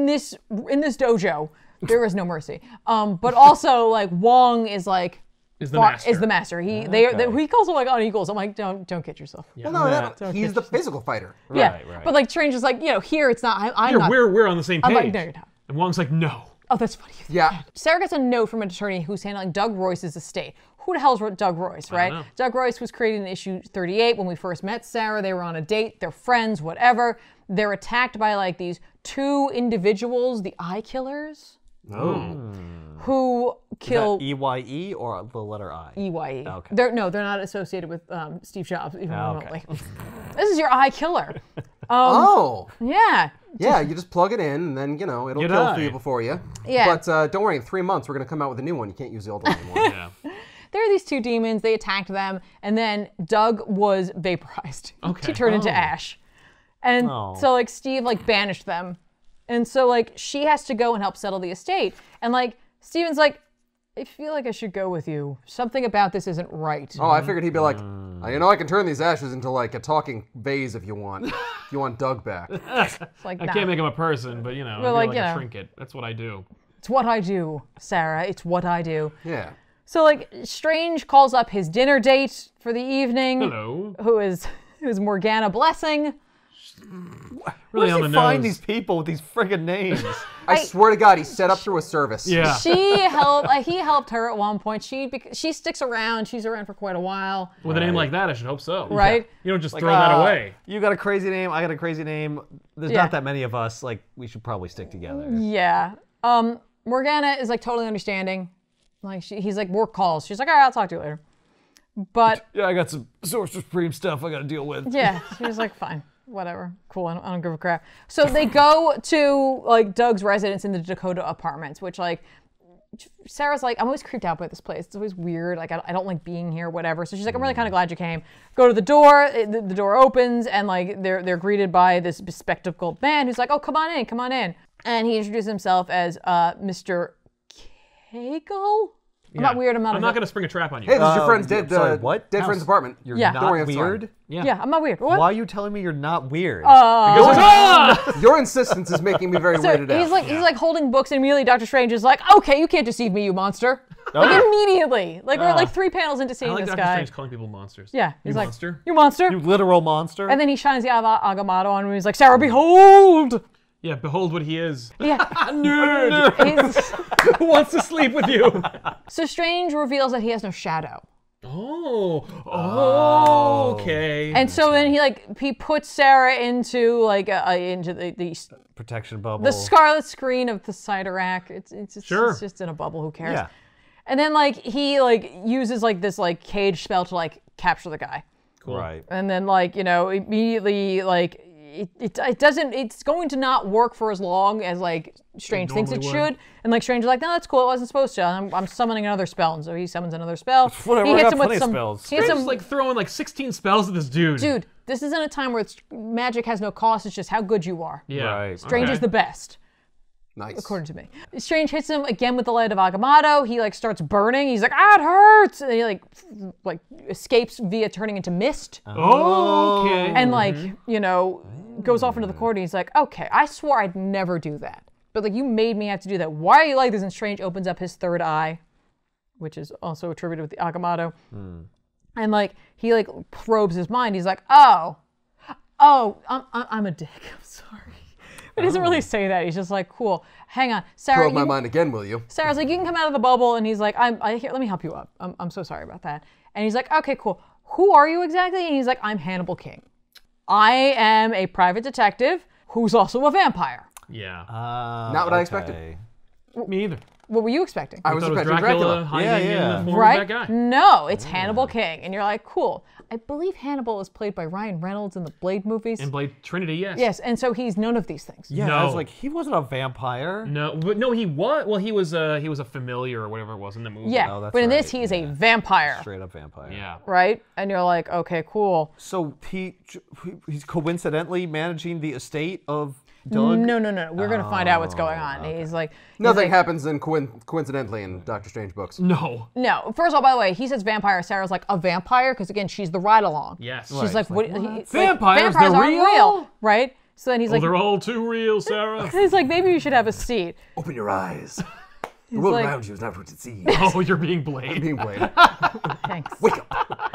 this dojo, there is no mercy. But also, like, Wong is, like... Is the master. Is the master. He he calls them, like, unequals. I'm like, don't get yourself. well, no, he's the physical fighter. Yeah. Right. But, like, Strange is like, here it's not... I'm Here, not... we're on the same page. I'm like, no, you're not. And Wong's like, no. Oh, that's funny. Yeah. Sarah gets a note from an attorney who's handling Doug Royce's estate. Who the hell's Doug Royce, right? know. Doug Royce was created in issue 38 when we first met Sarah. They were on a date. They're friends, whatever. They're attacked by like these two individuals, the Eye Killers, who kill EYE or the letter I? EYE. Okay. They're not associated with Steve Jobs even Okay. remotely. This is your Eye Killer. Oh. Yeah. Yeah, you just plug it in, and then, it'll You kill die. for you before you. Yeah. But don't worry, in 3 months, we're going to come out with a new one. You can't use the old one anymore. Yeah. There are these two demons. They attacked them, and then Doug was vaporized. Okay. He turned into ash. And so, like, Steve, like, banished them. And so, like, she has to go and help settle the estate. And, like, Steven's like, I feel like I should go with you. Something about this isn't right. Oh, I figured he'd be like, I can turn these ashes into, like, a talking vase if you want. If you want Doug back. It's like, I nah. can't make him a person, but, it'd be like, like a trinket. That's what I do. It's what I do, Sarah. It's what I do. Yeah. So, like, Strange calls up his dinner date for the evening. Hello. Who is Morgana Blessing. Really Where on does the he find nose. these people with these friggin' names? I swear to God, he's set up through a service. Yeah. He helped her at one point. She sticks around. She's around for quite a while, With a name like that, I should hope so. right? You don't just throw that away. You got a crazy name, I got a crazy name. There's Yeah. not that many of us. Like, we should probably stick together. Yeah. Morgana is like totally understanding. Like he's like, work calls. She's like, all right, I'll talk to you later. But Yeah, I got some Sorcerer Supreme stuff I got to deal with. yeah, she was like, fine, whatever, cool. I don't give a crap. So they go to like Doug's residence in the Dakota apartments, which like Sarah's like, I'm always creeped out by this place. It's always weird. Like I don't like being here, whatever. So she's like, I'm really kind of glad you came. Go to the door. The door opens, and like they're greeted by this bespectacled man who's like, oh, come on in. And he introduces himself as Mr. Kegel. I'm not weird. I'm not going to spring a trap on you. Hey, this is your friend's dead, sorry, what? dead friend's apartment. You're Yeah. not Don't worry, it's weird? fine. Yeah, I'm not weird. What? Why are you telling me you're not weird? Your insistence is making me very So weirded out. he's like holding books, and immediately Doctor Strange is like, okay, you can't deceive me, you monster. Like immediately. Like we're like 3 panels into I seeing like this Doctor guy. Strange calling people monsters. Yeah, You he's like, monster. you monster. You literal monster? And then he shines the Agamotto on him, and he's like, Sarah, behold. Yeah, behold what he is. Yeah. Nerd. He's- Who wants to sleep with you? so Strange reveals that he has no shadow. Okay. And so then he puts Sarah into like into the Protection bubble. the scarlet screen of the Cyterac. It's Sure. it's just in a bubble. Who cares? Yeah. And then like he like uses like this like cage spell to like capture the guy. Cool. Right. And then like immediately like it doesn't, it's going to not work for as long as like Strange thinks it normally would. should. And like Strange is like, no, that's cool. It wasn't supposed to. I'm summoning another spell. And so he summons another spell. Whatever, He I hits got him with plenty of some spells. He hits Strange him is like throwing like 16 spells at this dude. Dude, this isn't a time where magic has no cost. It's just how good you are. Yeah. Right. Strange Okay. is the best, Nice. according to me. Strange hits him again with the light of Agamotto. He like starts burning. He's like, it hurts. And he like escapes via turning into mist. Okay. And like, goes off into the corridor. He's like, okay, I swore I'd never do that. But like, you made me have to do that. Why are you like this? And Strange opens up his third eye, which is also attributed with the Agamotto. And like, he like probes his mind. He's like, oh, I'm a dick. I'm sorry. But he doesn't really say that. He's just like, cool. Hang on, Sarah. Probe my mind again, will you? Sarah's like, you can come out of the bubble, and he's like, here, let me help you up. I'm so sorry about that. And he's like, okay, cool. Who are you exactly? And he's like, I'm Hannibal King. I am a private detective who's also a vampire. Yeah. Not what I expected. Me either. What were you expecting? I was thought it was expecting Dracula. hiding Yeah, in yeah. the form Right? of that guy. No, it's Hannibal King. And you're like, cool. I believe Hannibal is played by Ryan Reynolds in the Blade movies. And Blade Trinity, yes. Yes, and so he's none of these things. Yeah, No. I was like, he wasn't a vampire. No, but no, he was. Well, he was a familiar or whatever it was in the movie. Yeah, Oh, that's but in this, right, he is a yeah. vampire, Straight up vampire. Yeah. right? And you're like, okay, cool. So he's coincidentally managing the estate of Doug? No. We're going to find out what's going on. He's like... Nothing happens in coincidentally in Doctor Strange books. No. No. First of all, by the way, he says vampire. Sarah's like, a vampire? Because, again, she's the ride-along. Yes. She's like, what? Vampires, vampires they're aren't real? right? So then he's Oh, like... they're all too real, Sarah. He's like, maybe you should have a seat. Open your eyes. The world like- around you is not what it seems. Oh, you're being Blade. Being played. Thanks. Wake up.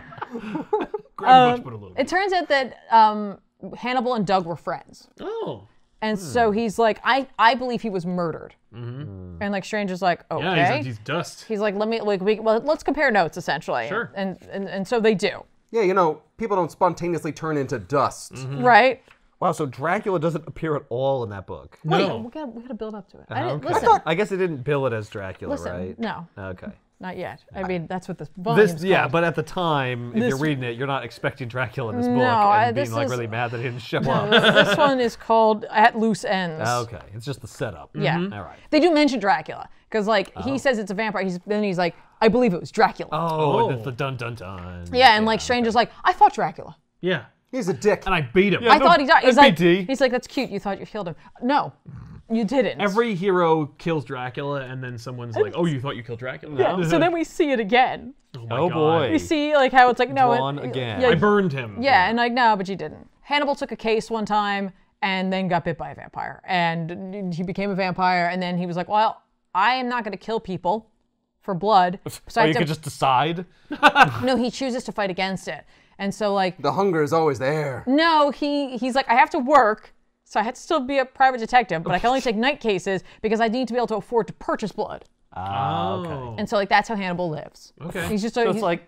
Grab the but a little It bit. turns out that Hannibal and Doug were friends. Oh. And so he's like, I believe he was murdered. And like Strange is like, okay. Yeah, he's dust. He's like, let's compare notes essentially. Sure. And so they do. Yeah, you know, people don't spontaneously turn into dust. Right? Wow, so Dracula doesn't appear at all in that book. No. We gotta build up to it. Okay. Listen, I guess it didn't bill it as Dracula, listen. right? No, Okay. not yet. I mean, that's what this volume's Yeah, called. but at the time, if This- you're reading it, you're not expecting Dracula in this book No, and this being like is- really mad that he didn't show No, up. this one is called At Loose Ends. Okay, it's just the setup. Yeah. All right. They do mention Dracula because like he says it's a vampire. Then he's like, I believe it was Dracula. Oh, and it's the dun dun dun. Yeah, and like Strange is like, I fought Dracula. Yeah. He's a dick. And I beat him. Yeah, I thought he died. He's like, NBD. he's like, that's cute. You thought you killed him. No, you didn't. Every hero kills Dracula, and then someone's like, "Oh, you thought you killed Dracula?" Yeah, so then we see it again. my Oh God. boy. We see like how it's like no, Drawn again. Yeah, I burned him. yeah, and like no, but you didn't. Hannibal took a case one time and then got bit by a vampire, and he became a vampire. And then he was like, well, I am not going to kill people for blood. So Oh, I you have could to- just decide? No, he chooses to fight against it. And so like The hunger is always there. no, he's like, I have to work, so I have to still be a private detective, but I can only take night cases because I need to be able to afford to purchase blood. Okay. And so like that's how Hannibal lives. Okay. He's just So he's, it's like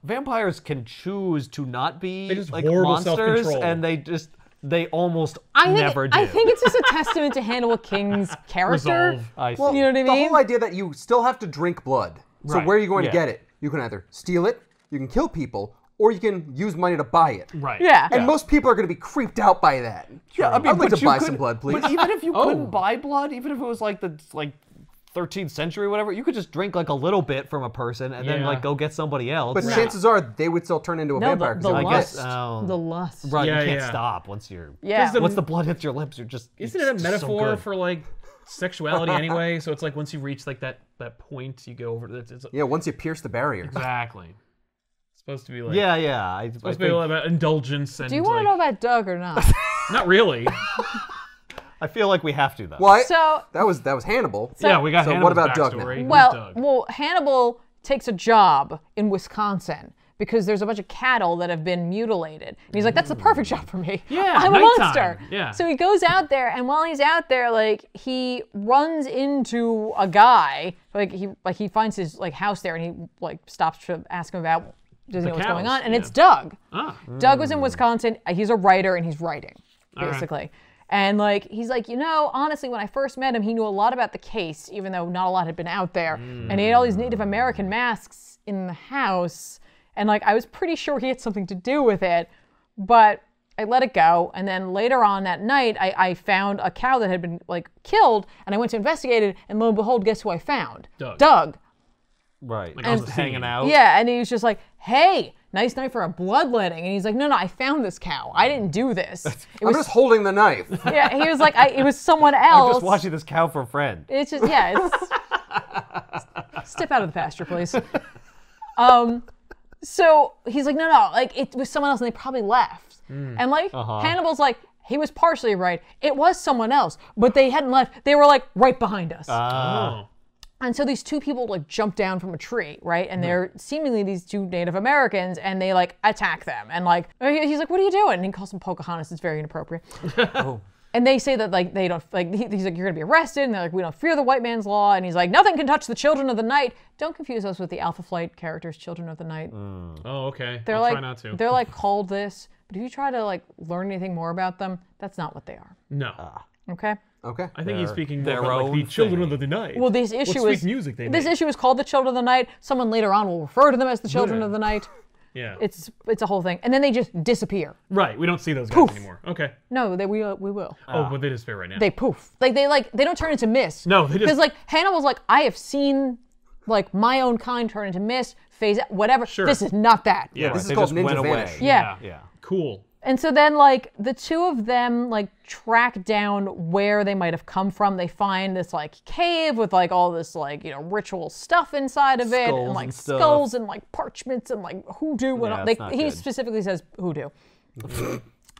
vampires can choose to not be just like horrible monsters, self-control. and they almost I think, never do. I think it's just a testament to Hannibal King's character. Resolve. I see. Well, You know what I the mean? whole idea that you still have to drink blood. So Right. where are you going Yeah. to get it? You can either steal it, you can kill people, or you can use money to buy it. Right. Yeah. And most people are going to be creeped out by that. Yeah, I mean, I'd like but to you buy could- some blood, please. But even if you Oh. couldn't buy blood, even if it was like the 13th century or whatever, you could just drink like a little bit from a person and then Yeah. like go get somebody else. But chances are they would still turn into a No, vampire. the 'cause they I would guess get- the lust. right, Yeah, you can't yeah. stop once you're. Yeah. the- Once the blood hits your lips, you're just. Isn't it a it's so metaphor good. for like sexuality anyway? So it's like once you reach like that point, you go over. It's Yeah, once you pierce the barrier. exactly. It's supposed to be like. Yeah, yeah. I Supposed to be all about indulgence and. Do you want to know about Doug or not? Not really. I feel like we have to though. Well, So that was Hannibal. Yeah, we got So Hannibal's what about Doug now? backstory. Who's well, Doug? Hannibal takes a job in Wisconsin because there's a bunch of cattle that have been mutilated. And he's like, that's the perfect job for me. Yeah, I'm a nighttime. monster. Yeah. So he goes out there, and while he's out there, like he runs into a guy. He finds his like house there, and he like stops to ask him about does he know what's going cows, on, and yeah. it's Doug. Ah. Doug was in Wisconsin. He's a writer, and he's writing right. basically. And like he's like, honestly, when I first met him, he knew a lot about the case, even though not a lot had been out there. And he had all these Native American masks in the house. And like I was pretty sure he had something to do with it, but I let it go. And then later on that night, I found a cow that had been like killed, and I went to investigate it, and lo and behold, guess who I found? Doug. Right. Like, on the Just hanging scene. out. Yeah, and he was just like, hey, nice night for a bloodletting. And he's like, no, I found this cow. I didn't do this. It I'm was just holding the knife. yeah, he was like, it was someone I'm else. just watching this cow for a friend. It's just, yeah, it's... Step out of the pasture, please. So he's like, no, like, it was someone else, and they probably left. And, like, Hannibal's like, he was partially right. It was someone else, but they hadn't left. They were, like, right behind us. Oh. And so these two people, like, jump down from a tree, right? And they're seemingly these two Native Americans, and they, like, attack them. And, like, he's like, what are you doing? And he calls them Pocahontas. It's very inappropriate. And they say that, like, they don't, like, he's like, you're gonna be arrested. And they're like, we don't fear the white man's law. And he's like, nothing can touch the children of the night. Don't confuse us with the Alpha Flight characters, Children of the Night. Oh, okay. They're I'll like, try not to. they're like called this. But if you try to, like, learn anything more about them, that's not what they are. No. Okay. Okay. I think he's speaking more their about like, the own children thing. of the night. Well, this What issue sweet is music they this make. issue is called the Children of the Night. Someone later on will refer to them as the Children of the Night. Yeah. It's a whole thing, and then they just disappear. Right. We don't see those guys Poof. anymore. Okay. No, we will. Oh, but they disappear right now. They poof. Like they don't turn into mist. No, they just- because like Hannibal's like, I have seen like my own kind turn into mist, phase out, whatever. Sure. This is not that. Yeah. This is They called just Ninja went away. Vanish. Yeah. Yeah. Cool. And so then, like, the two of them, like, track down where they might have come from. They find this, like, cave with, like, all this, like, you know, ritual stuff inside of it. Skulls And, like, and stuff. skulls and, like, parchments and, like, hoodoo. Yeah, And it's all. not He good. specifically says hoodoo.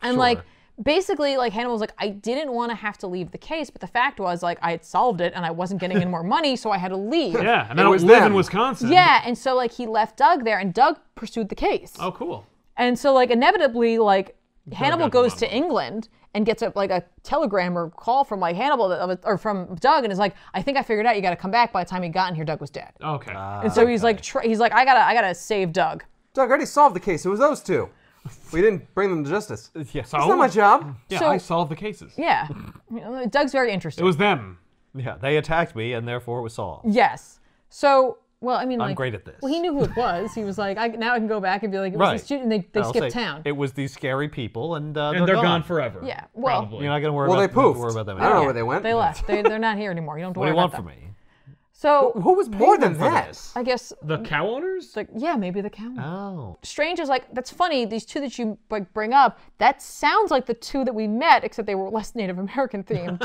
And, like, basically, like, Hannibal was like, I didn't want to have to leave the case, but the fact was, like, I had solved it and I wasn't getting any more money, so I had to leave. Yeah. And I It don't was live in them. Wisconsin. Yeah, and so, like, he left Doug there, and Doug pursued the case. Oh, cool. And so, like, inevitably, like, Hannibal got the goes bottom to England and gets a telegram or call from like Hannibal or from Doug and is like, I think I figured out you got to come back. By the time he got in here, Doug was dead. Okay. And so he's like, I gotta save Doug. Doug already solved the case. It was those two. We didn't bring them to justice. Yeah. It's not my job. yeah, so- I solved the cases. Yeah, you know, Doug's very interesting. It was them. Yeah. They attacked me, and therefore it was solved. Yes. So, well, I mean, I'm like, great at this. well, he knew who it was. He was like, now I can go back and be like, it was Right. this dude, and they I'll skipped say, town. It was these scary people, and And they're gone forever. Yeah, well- Probably. You're not gonna worry Well, they about. Don't poofed. worry about them. I don't know anymore. where they went. They left. They're not here anymore. You don't have to What do worry you want about from them. me? So, Who was more than for that? this? I guess, the cow owners? like, yeah, maybe the cow. Oh. Strange is like, that's funny, these two that you like bring up, that sounds like the two that we met, except they were less Native American themed.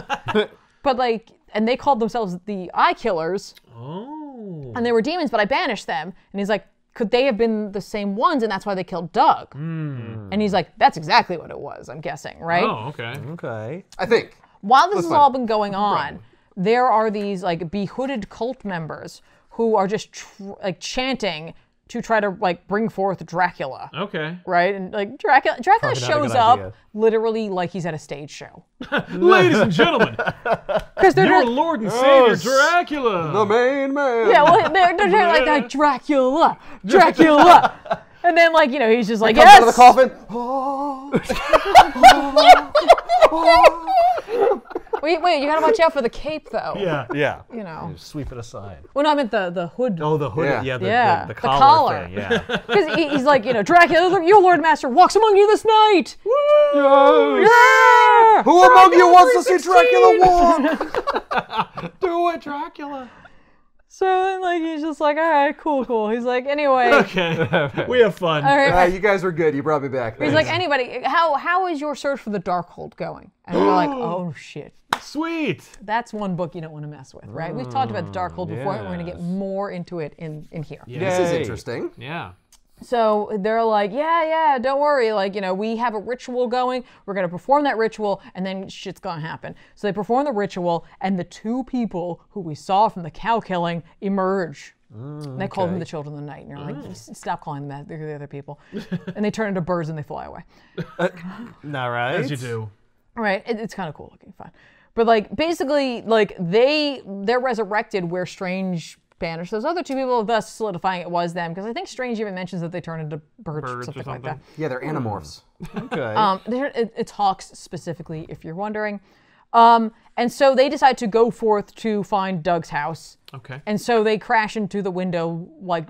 But like, and they called themselves the Eye Killers, Oh. and they were demons, but I banished them. And he's like, could they have been the same ones, and that's why they killed Doug? And he's like, that's exactly what it was, I'm guessing, right? Oh, okay. Okay. I think. While this has fine. all been going on, there are these like behooded cult members who are just like chanting to try to like bring forth Dracula. Okay. Right? And like Dracula Probably not a shows good up idea. literally like he's at a stage show. Ladies and gentlemen, Because they're your just, Lord and Savior Dracula. The main man. yeah, well, they're like that Dracula. And then like, you know, he's just like, Comes out of the yes. coffin. Oh. Wait, you gotta watch out for the cape though. Yeah. Yeah. You know. Sweep it aside. Well, no, I meant the hood. Oh, the hood. Yeah. Yeah. Yeah, The the collar. collar. Thing, yeah. Because he's like, you know, Dracula, your Lord Master walks among you this night. Yes. Yeah! Who among you wants to see Dracula walk? Do it, Dracula. So then, like, he's just like, all right, cool. He's like, anyway. Okay. We have fun. All right. You guys were good. You brought me back. He's like, anybody, how is your search for the Darkhold going? And we're like, oh shit. Sweet. That's one book you don't want to mess with, right? We've talked about the Darkhold before, and we're going to get yes. more into it in here. This is Yay. interesting. Yeah. So they're like, yeah, don't worry. Like, you know, we have a ritual going. We're going to perform that ritual, and then shit's going to happen. So they perform the ritual, and the two people who we saw from the cow killing emerge. And they call them the Children of the Night. And you're like, stop calling them that. They're the other people. And they turn into birds, and they fly away. All right. As you do. Right? It's kind of cool looking, fine. But, like, basically, like, they're resurrected where Strange banished those other two people, thus solidifying it was them. Because I think Strange even mentions that they turn into birds or something like that. Yeah, they're animorphs. Okay. It talks specifically, if you're wondering. And so they decide to go forth to find Doug's house. Okay. And so they crash into the window like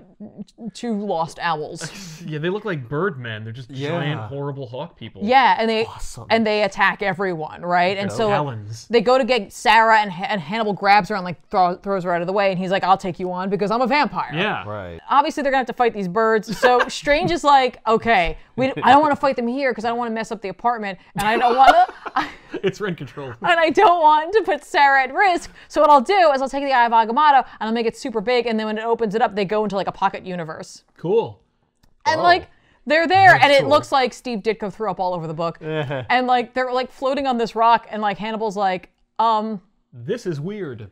two lost owls. Yeah, they look like birdmen. They're just giant, Yeah. horrible hawk people. Yeah, and Awesome. they attack everyone, right? And so Talons. they go to get Sarah, and Hannibal grabs her and like throws her out of the way, and he's like, "I'll take you on because I'm a vampire." Yeah. Right. Obviously, they're gonna have to fight these birds. So Strange is like, "Okay, I don't want to fight them here because I don't want to mess up the apartment, and I don't want to." It's rent control. And I don't want to put Sarah at risk. So what I'll do is I'll take the Eye of Agamotto and I'll make it super big. And then when it opens it up, they go into like a pocket universe. Cool. And like, they're there. And it looks like Steve Ditko threw up all over the book. And like, they're like floating on this rock. And like Hannibal's like, This is weird.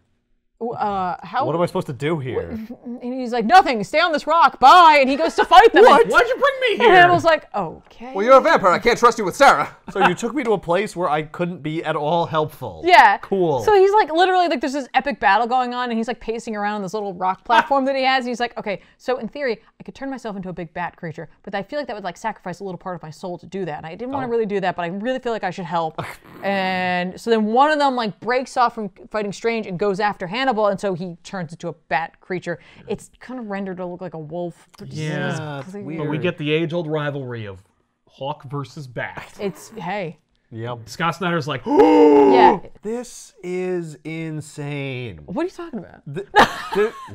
how? What am I supposed to do here? And he's like, nothing. Stay on this rock. Bye. And he goes to fight them. What? Why'd you bring me And here? Hannibal's like, okay. Well, you're a vampire. I can't trust you with Sarah. So you took me to a place where I couldn't be at all helpful. Yeah. Cool. So he's like, literally, like, there's this epic battle going on, and he's like pacing around on this little rock platform that he has. And he's like, okay, so in theory, I could turn myself into a big bat creature, but I feel like that would like sacrifice a little part of my soul to do that. And I didn't want to really do that, but I really feel like I should help. And so then one of them like breaks off from fighting Strange and goes after Hannibal, and so he turns into a bat creature. It's kind of rendered to look like a wolf. Yeah, it's but weird. we get the age-old rivalry of Hawk versus Bat. It's, hey. Yep. Scott Snyder's like, Yeah. This is insane. What are you talking about?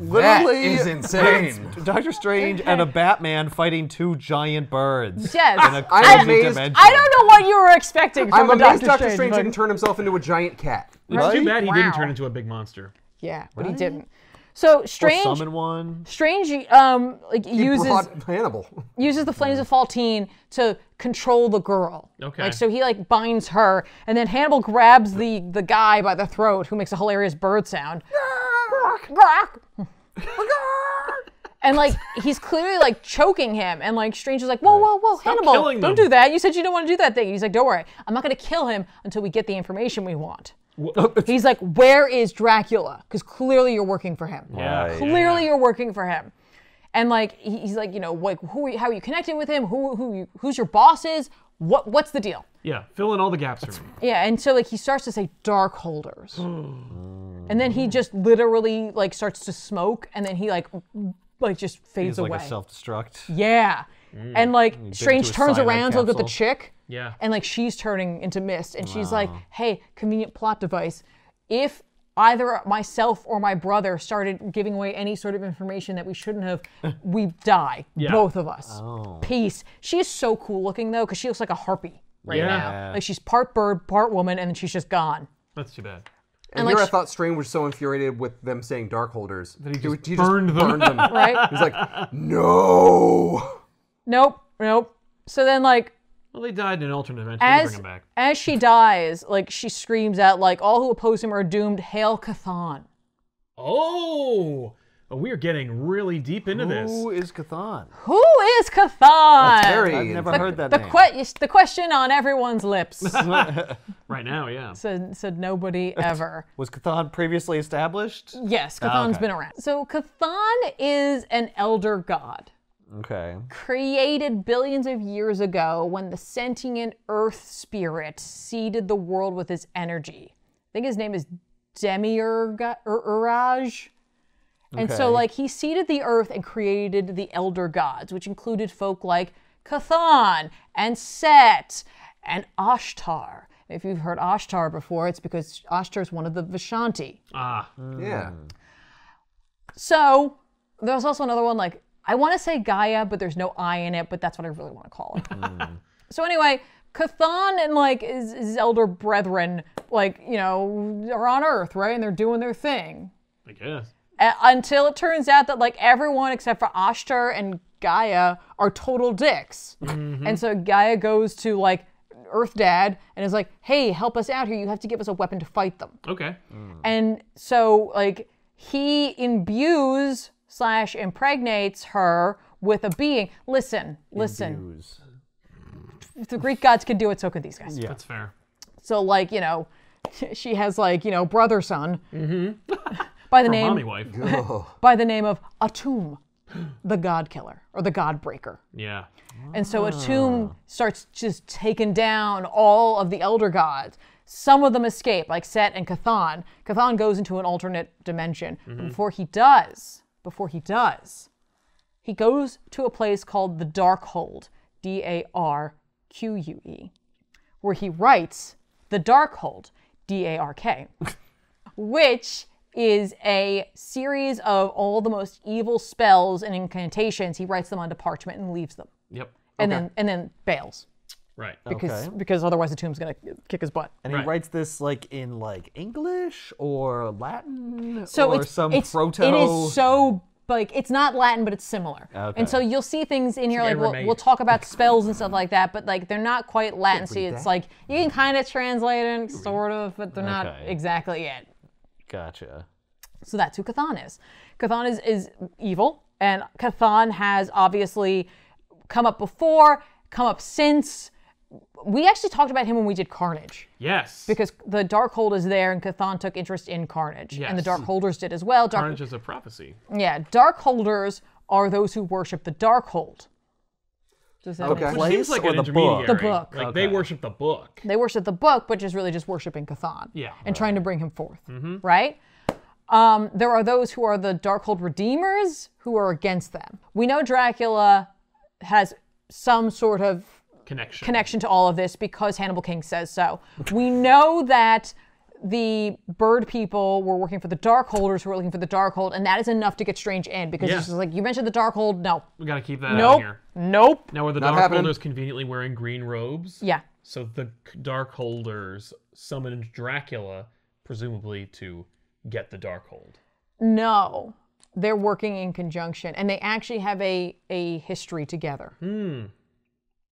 Literally, is insane. Doctor Strange and a Batman fighting two giant birds. Yes. In a I'm crazy amazed- dimension. I don't know what you were expecting from I'm a amazed Doctor Doctor Strange. Strange but- didn't turn himself into a giant cat. it's too Right? bad he didn't Wow. turn into a big monster. Yeah, but he didn't. So Or Strange, summon one. Strange, like He uses brought Hannibal. the flames of Faltine to control the girl. Okay. Like, so he like binds her, and then Hannibal grabs the guy by the throat, who makes a hilarious bird sound. And like he's clearly like choking him, and like Strange is like, whoa, Hannibal, killing don't them." do that. You said you don't want to do that thing. And he's like, don't worry, I'm not gonna kill him until we get the information we want. He's like, where is Dracula? Because clearly you're working for him. Yeah. Clearly you're working for him. And like he's like, you know, like how are you connected with him? Who's your bosses? What's the deal? Yeah, fill in all the gaps for me. Yeah, and so like he starts to say dark holders. And then he just literally like starts to smoke, and then he like just fades He's like away. a self-destruct. Yeah. And like Strange into a turns cyanide around to look at the capsule. chick. Yeah. And like she's turning into mist, and she's like, hey, convenient plot device. If either myself or my brother started giving away any sort of information that we shouldn't have, we die. Yeah. Both of us. Peace. She is so cool looking though, because she looks like a harpy right Yeah. now. Like she's part bird, part woman, and then she's just gone. That's too bad. And like here I sh- thought Strange was so infuriated with them saying dark holders that he just burned them. Right? He's like, no. Nope. So then like Well, they died in an alternate dimension. We'll bring them back. as she dies, like she screams out like, all who oppose him are doomed, hail Cathan. Oh, we are getting really deep into this. Who is Cathan? Who is Cathan? Very. I've never heard that the name. the question on everyone's lips. Right now, yeah. said nobody ever. Was Cathan previously established? Yes, Cathan's okay. been around. So Cathan is an elder god Okay. created billions of years ago when the sentient earth spirit seeded the world with his energy. I think his name is Demiurge. And so, Okay. like, he seeded the earth and created the elder gods, which included folk like Cathan and Set and Ashtar. If you've heard Ashtar before, it's because Ashtar is one of the Vishanti. Ah, Yeah. So, there's also another one, like, I want to say Gaia, but there's no I in it, but that's what I really want to call it. So anyway, Cathan and, like, his elder brethren, like, you know, are on Earth, right? And they're doing their thing. I guess. Until it turns out that like everyone except for Ashtar and Gaia are total dicks. And so Gaia goes to like Earth Dad and is like, hey, help us out here. You have to give us a weapon to fight them. Okay. And so like he imbues / impregnates her with a being. Listen. Views. If the Greek gods could do it, so could these guys. Yeah. That's fair. So like, you know, she has like, you know, brother son. By the Or name mommy wife. by the name of Atum, the god killer or the god breaker. Yeah. And so Atum starts just taking down all of the elder gods. Some of them escape, like Set and Cathan. Cathan goes into an alternate dimension. But before he does, he goes to a place called the Darkhold, Darque, where he writes the Darkhold, Dark, which is a series of all the most evil spells and incantations. He writes them onto parchment and leaves them. Yep. And then bails. Right. Because otherwise the tomb's gonna kick his butt. And Right. he writes this like in like English or Latin So or it's some proto. it is so like it's not Latin, but it's similar. Okay. And so you'll see things in here like Aramaic. we'll talk about spells and stuff like that, but like they're not quite Latin. See, it's that. like you can kind of translate it, sort of, but they're not Okay. exactly it. Gotcha. So that's who Chthon is. Chthon is evil, and Chthon has obviously come up before, come up since. We actually talked about him when we did Carnage. Yes. Because the Darkhold is there, and Chthon took interest in Carnage. Yes. And the Darkholders did as well. Carnage is a prophecy. Yeah, Darkholders are those who worship the Darkhold. Does that Okay. make sense? Which seems like or an the book? intermediary. The book. Like, they worship the book. They worship the book, but just really just worshiping Chthon. Yeah. And trying to bring him forth. Right? There are those who are the Darkhold Redeemers who are against them. We know Dracula has some sort of connection to all of this because Hannibal King says so. We know that the bird people were working for the Darkholders who were looking for the Darkhold, and that is enough to get Strange in because it's just like, you mentioned the Darkhold, no. We gotta keep that out Nope. here. Nope. Now, are the Not happening. Darkholders conveniently wearing green robes? Yeah. So the Darkholders summoned Dracula, presumably to get the Darkhold. No. They're working in conjunction, and they actually have a history together.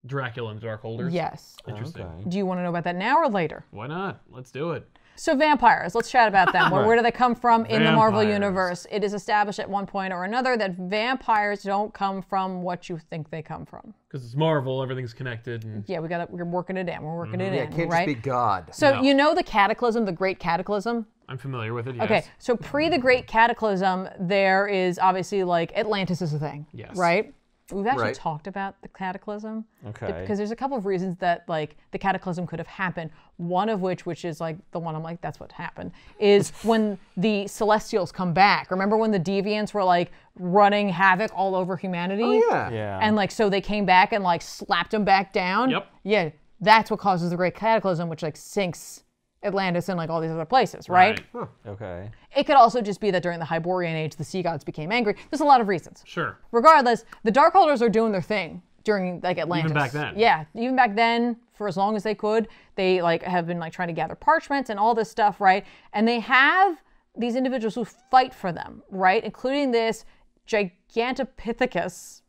Dracula and Darkholders? Yes. Interesting. Okay. Do you want to know about that now or later? Why not? Let's do it. So vampires, let's chat about them. Where do they come from in the Marvel Vampires. Universe? It is established at one point or another that vampires don't come from what you think they come from. Because it's Marvel, everything's connected. And Yeah, we're working it in. We're working it Yeah, in, it can't right? just be God. So No. you know the Cataclysm, the Great Cataclysm? I'm familiar with it, yes. Okay, so pre the Great Cataclysm, there is obviously like Atlantis is a thing, Yes. right? We've actually Right. talked about the Cataclysm. Okay. Because there's a couple of reasons that like the Cataclysm could have happened. One of which is like the one I'm like, that's what happened, is when the Celestials come back. Remember when the Deviants were like running havoc all over humanity? Oh, yeah. Yeah. And like, so they came back and like slapped them back down. Yep. Yeah, that's what causes the Great Cataclysm, which like sinks Atlantis and like all these other places, right? Okay. It could also just be that during the Hyborian Age, the sea gods became angry. There's a lot of reasons. Sure. Regardless, the Darkholders are doing their thing during like Atlantis. Even back then. Yeah, even back then, for as long as they could, they like have been like trying to gather parchments and all this stuff, right? And they have these individuals who fight for them, right? Including this Gigantopithecus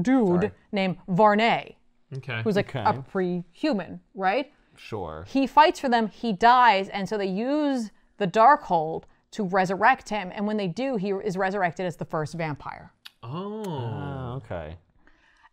dude named Varney, Okay. who's like a pre-human, right? Sure. He fights for them, he dies, and so they use the Darkhold to resurrect him, and when they do, he is resurrected as the first vampire. Oh. Okay.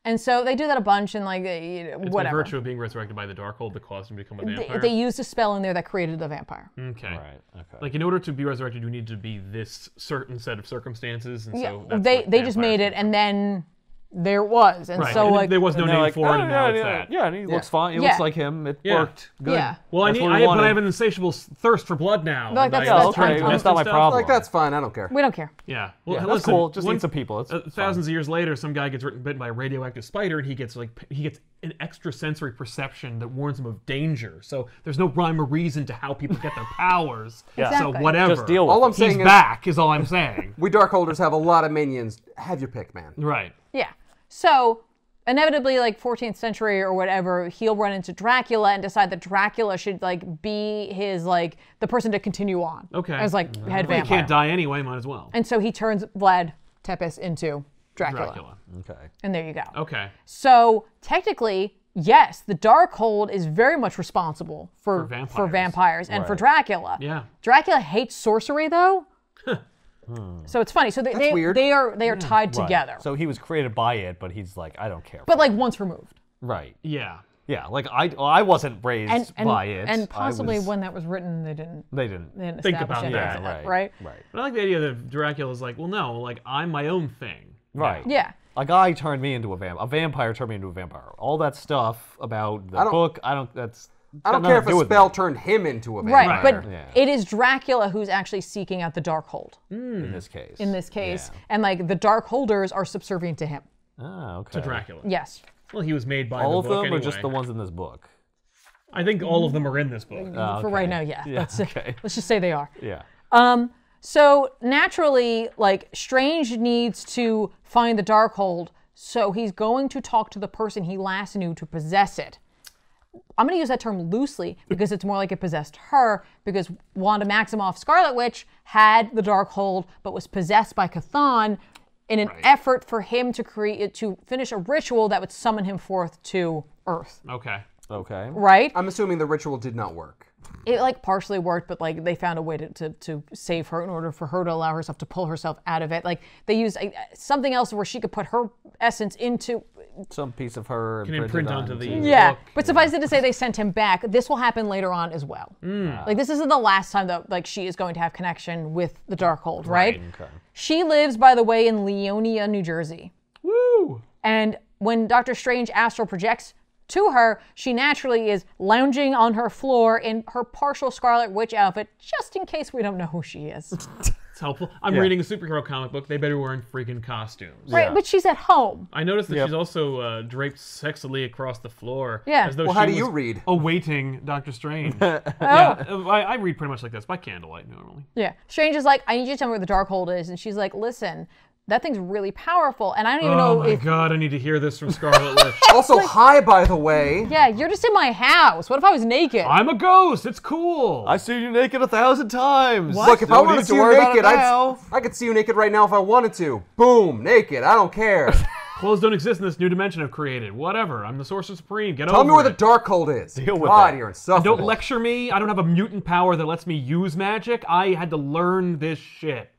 And so they do that a bunch, and like, It's whatever. by virtue of being resurrected by the Darkhold that caused him to become a vampire? They used a spell in there that created the vampire. Okay. Right. Okay. Like, in order to be resurrected, you need to be this certain set of circumstances, and Yeah, so that's they what just vampires made it, do. and then there it was, and Right. so and like there was no And they're name like, for it, oh, and now yeah, it's yeah, that. yeah, and he looks fine. He Yeah. looks like him. It Yeah. worked. Good. Yeah. Well, That's what we I wanted. have an insatiable thirst for blood now. Like, and that's- I that's was trying fine. to That's not my stuff. problem. Like, that's fine. I don't care. we don't care. Yeah. Well, Yeah, that's listen, cool. Just eat some people. It's thousands of years later, some guy gets bitten by a radioactive spider, and he gets an extrasensory perception that warns him of danger. So there's no rhyme or reason to how people get their powers. Yeah. Exactly. So whatever. Just deal with All I'm it. saying He's is, back, is all I'm saying. we Darkholders have a lot of minions. Have your pick, man. Right. Yeah. So inevitably, like 14th century or whatever, he'll run into Dracula and decide that Dracula should like be his like the person to continue on. Okay. As like head Well, he vampire. can't die anyway, might as well. And so he turns Vlad Tepes into Dracula. Okay. And there you go. Okay. So technically, yes, the Darkhold is very much responsible for vampires and for Right. Dracula. Yeah. Dracula hates sorcery though. So it's funny. So weird. they are tied Right. together. So he was created by it, but he's like, I don't care. But like once removed. Right. Yeah. Yeah. Like I wasn't raised by it. And I possibly was- when that was written, they didn't they didn't. Think establish about any that. of Yeah. that, Right. right? Right. But I like the idea that Dracula's like, well, no, like, I'm my own thing. Right. Yeah. A guy turned me into a vampire. A vampire turned me into a vampire. All that stuff about the book, I don't care if a spell turned him into a Right, vampire. but Yeah. it is Dracula who's actually seeking out the Darkhold in this case. in this case, Yeah. and like the Darkholders are subservient to him. Ah, okay. To Dracula. Yes. Well, he was made by All the of book them, anyway. or just the ones in this book? I think all of them are in this book. Oh, For okay. right now, yeah. Yeah, That's okay. Let's just say they are. Yeah. So naturally, like Strange needs to find the Darkhold, so he's going to talk to the person he last knew to possess it. I'm going to use that term loosely because it's more like it possessed her, because Wanda Maximoff, Scarlet Witch, had the Darkhold but was possessed by Chthon in an effort for him to finish a ritual that would summon him forth to Earth. Okay. Okay. Right? I'm assuming the ritual did not work. It like partially worked, but like they found a way to save her in order for her to allow herself to pull herself out of it. Like they used something else where she could put her essence into Some piece of her Can imprint onto the yeah. book. But suffice it to say, they sent him back. This will happen later on as well. Like this isn't the last time that like she is going to have connection with the Darkhold, right? Okay. She lives, by the way, in Leonia, New Jersey. Woo! And when Doctor Strange astral projects to her, she naturally is lounging on her floor in her partial Scarlet Witch outfit, just in case we don't know who she is. It's helpful. I'm reading a superhero comic book. They better be wearing freaking costumes. Right, but she's at home. I noticed that she's also draped sexily across the floor. Yeah. As though Well, she how do was you read? awaiting Doctor Strange. Yeah, I read pretty much like this, by candlelight normally. Yeah. Strange is like, I need you to tell me where the Darkhold is. And she's like, listen, that thing's really powerful. And I don't even know Oh my if... god, I need to hear this from Scarlet Witch. Also, hi, by the way. Yeah, you're just in my house. What if I was naked? I'm a ghost. It's cool. I see you naked 1,000 times. Look, if I Don't wanted need to see you worry about naked, it now. I could see you naked right now if I wanted to. Boom, naked. I don't care. Clothes don't exist in this new dimension I've created. Whatever. I'm the Sorcerer Supreme. Get Tell over me where it. the Darkhold is. Deal with God, it. you're insufferable. Don't lecture me. I don't have a mutant power that lets me use magic. I had to learn this shit.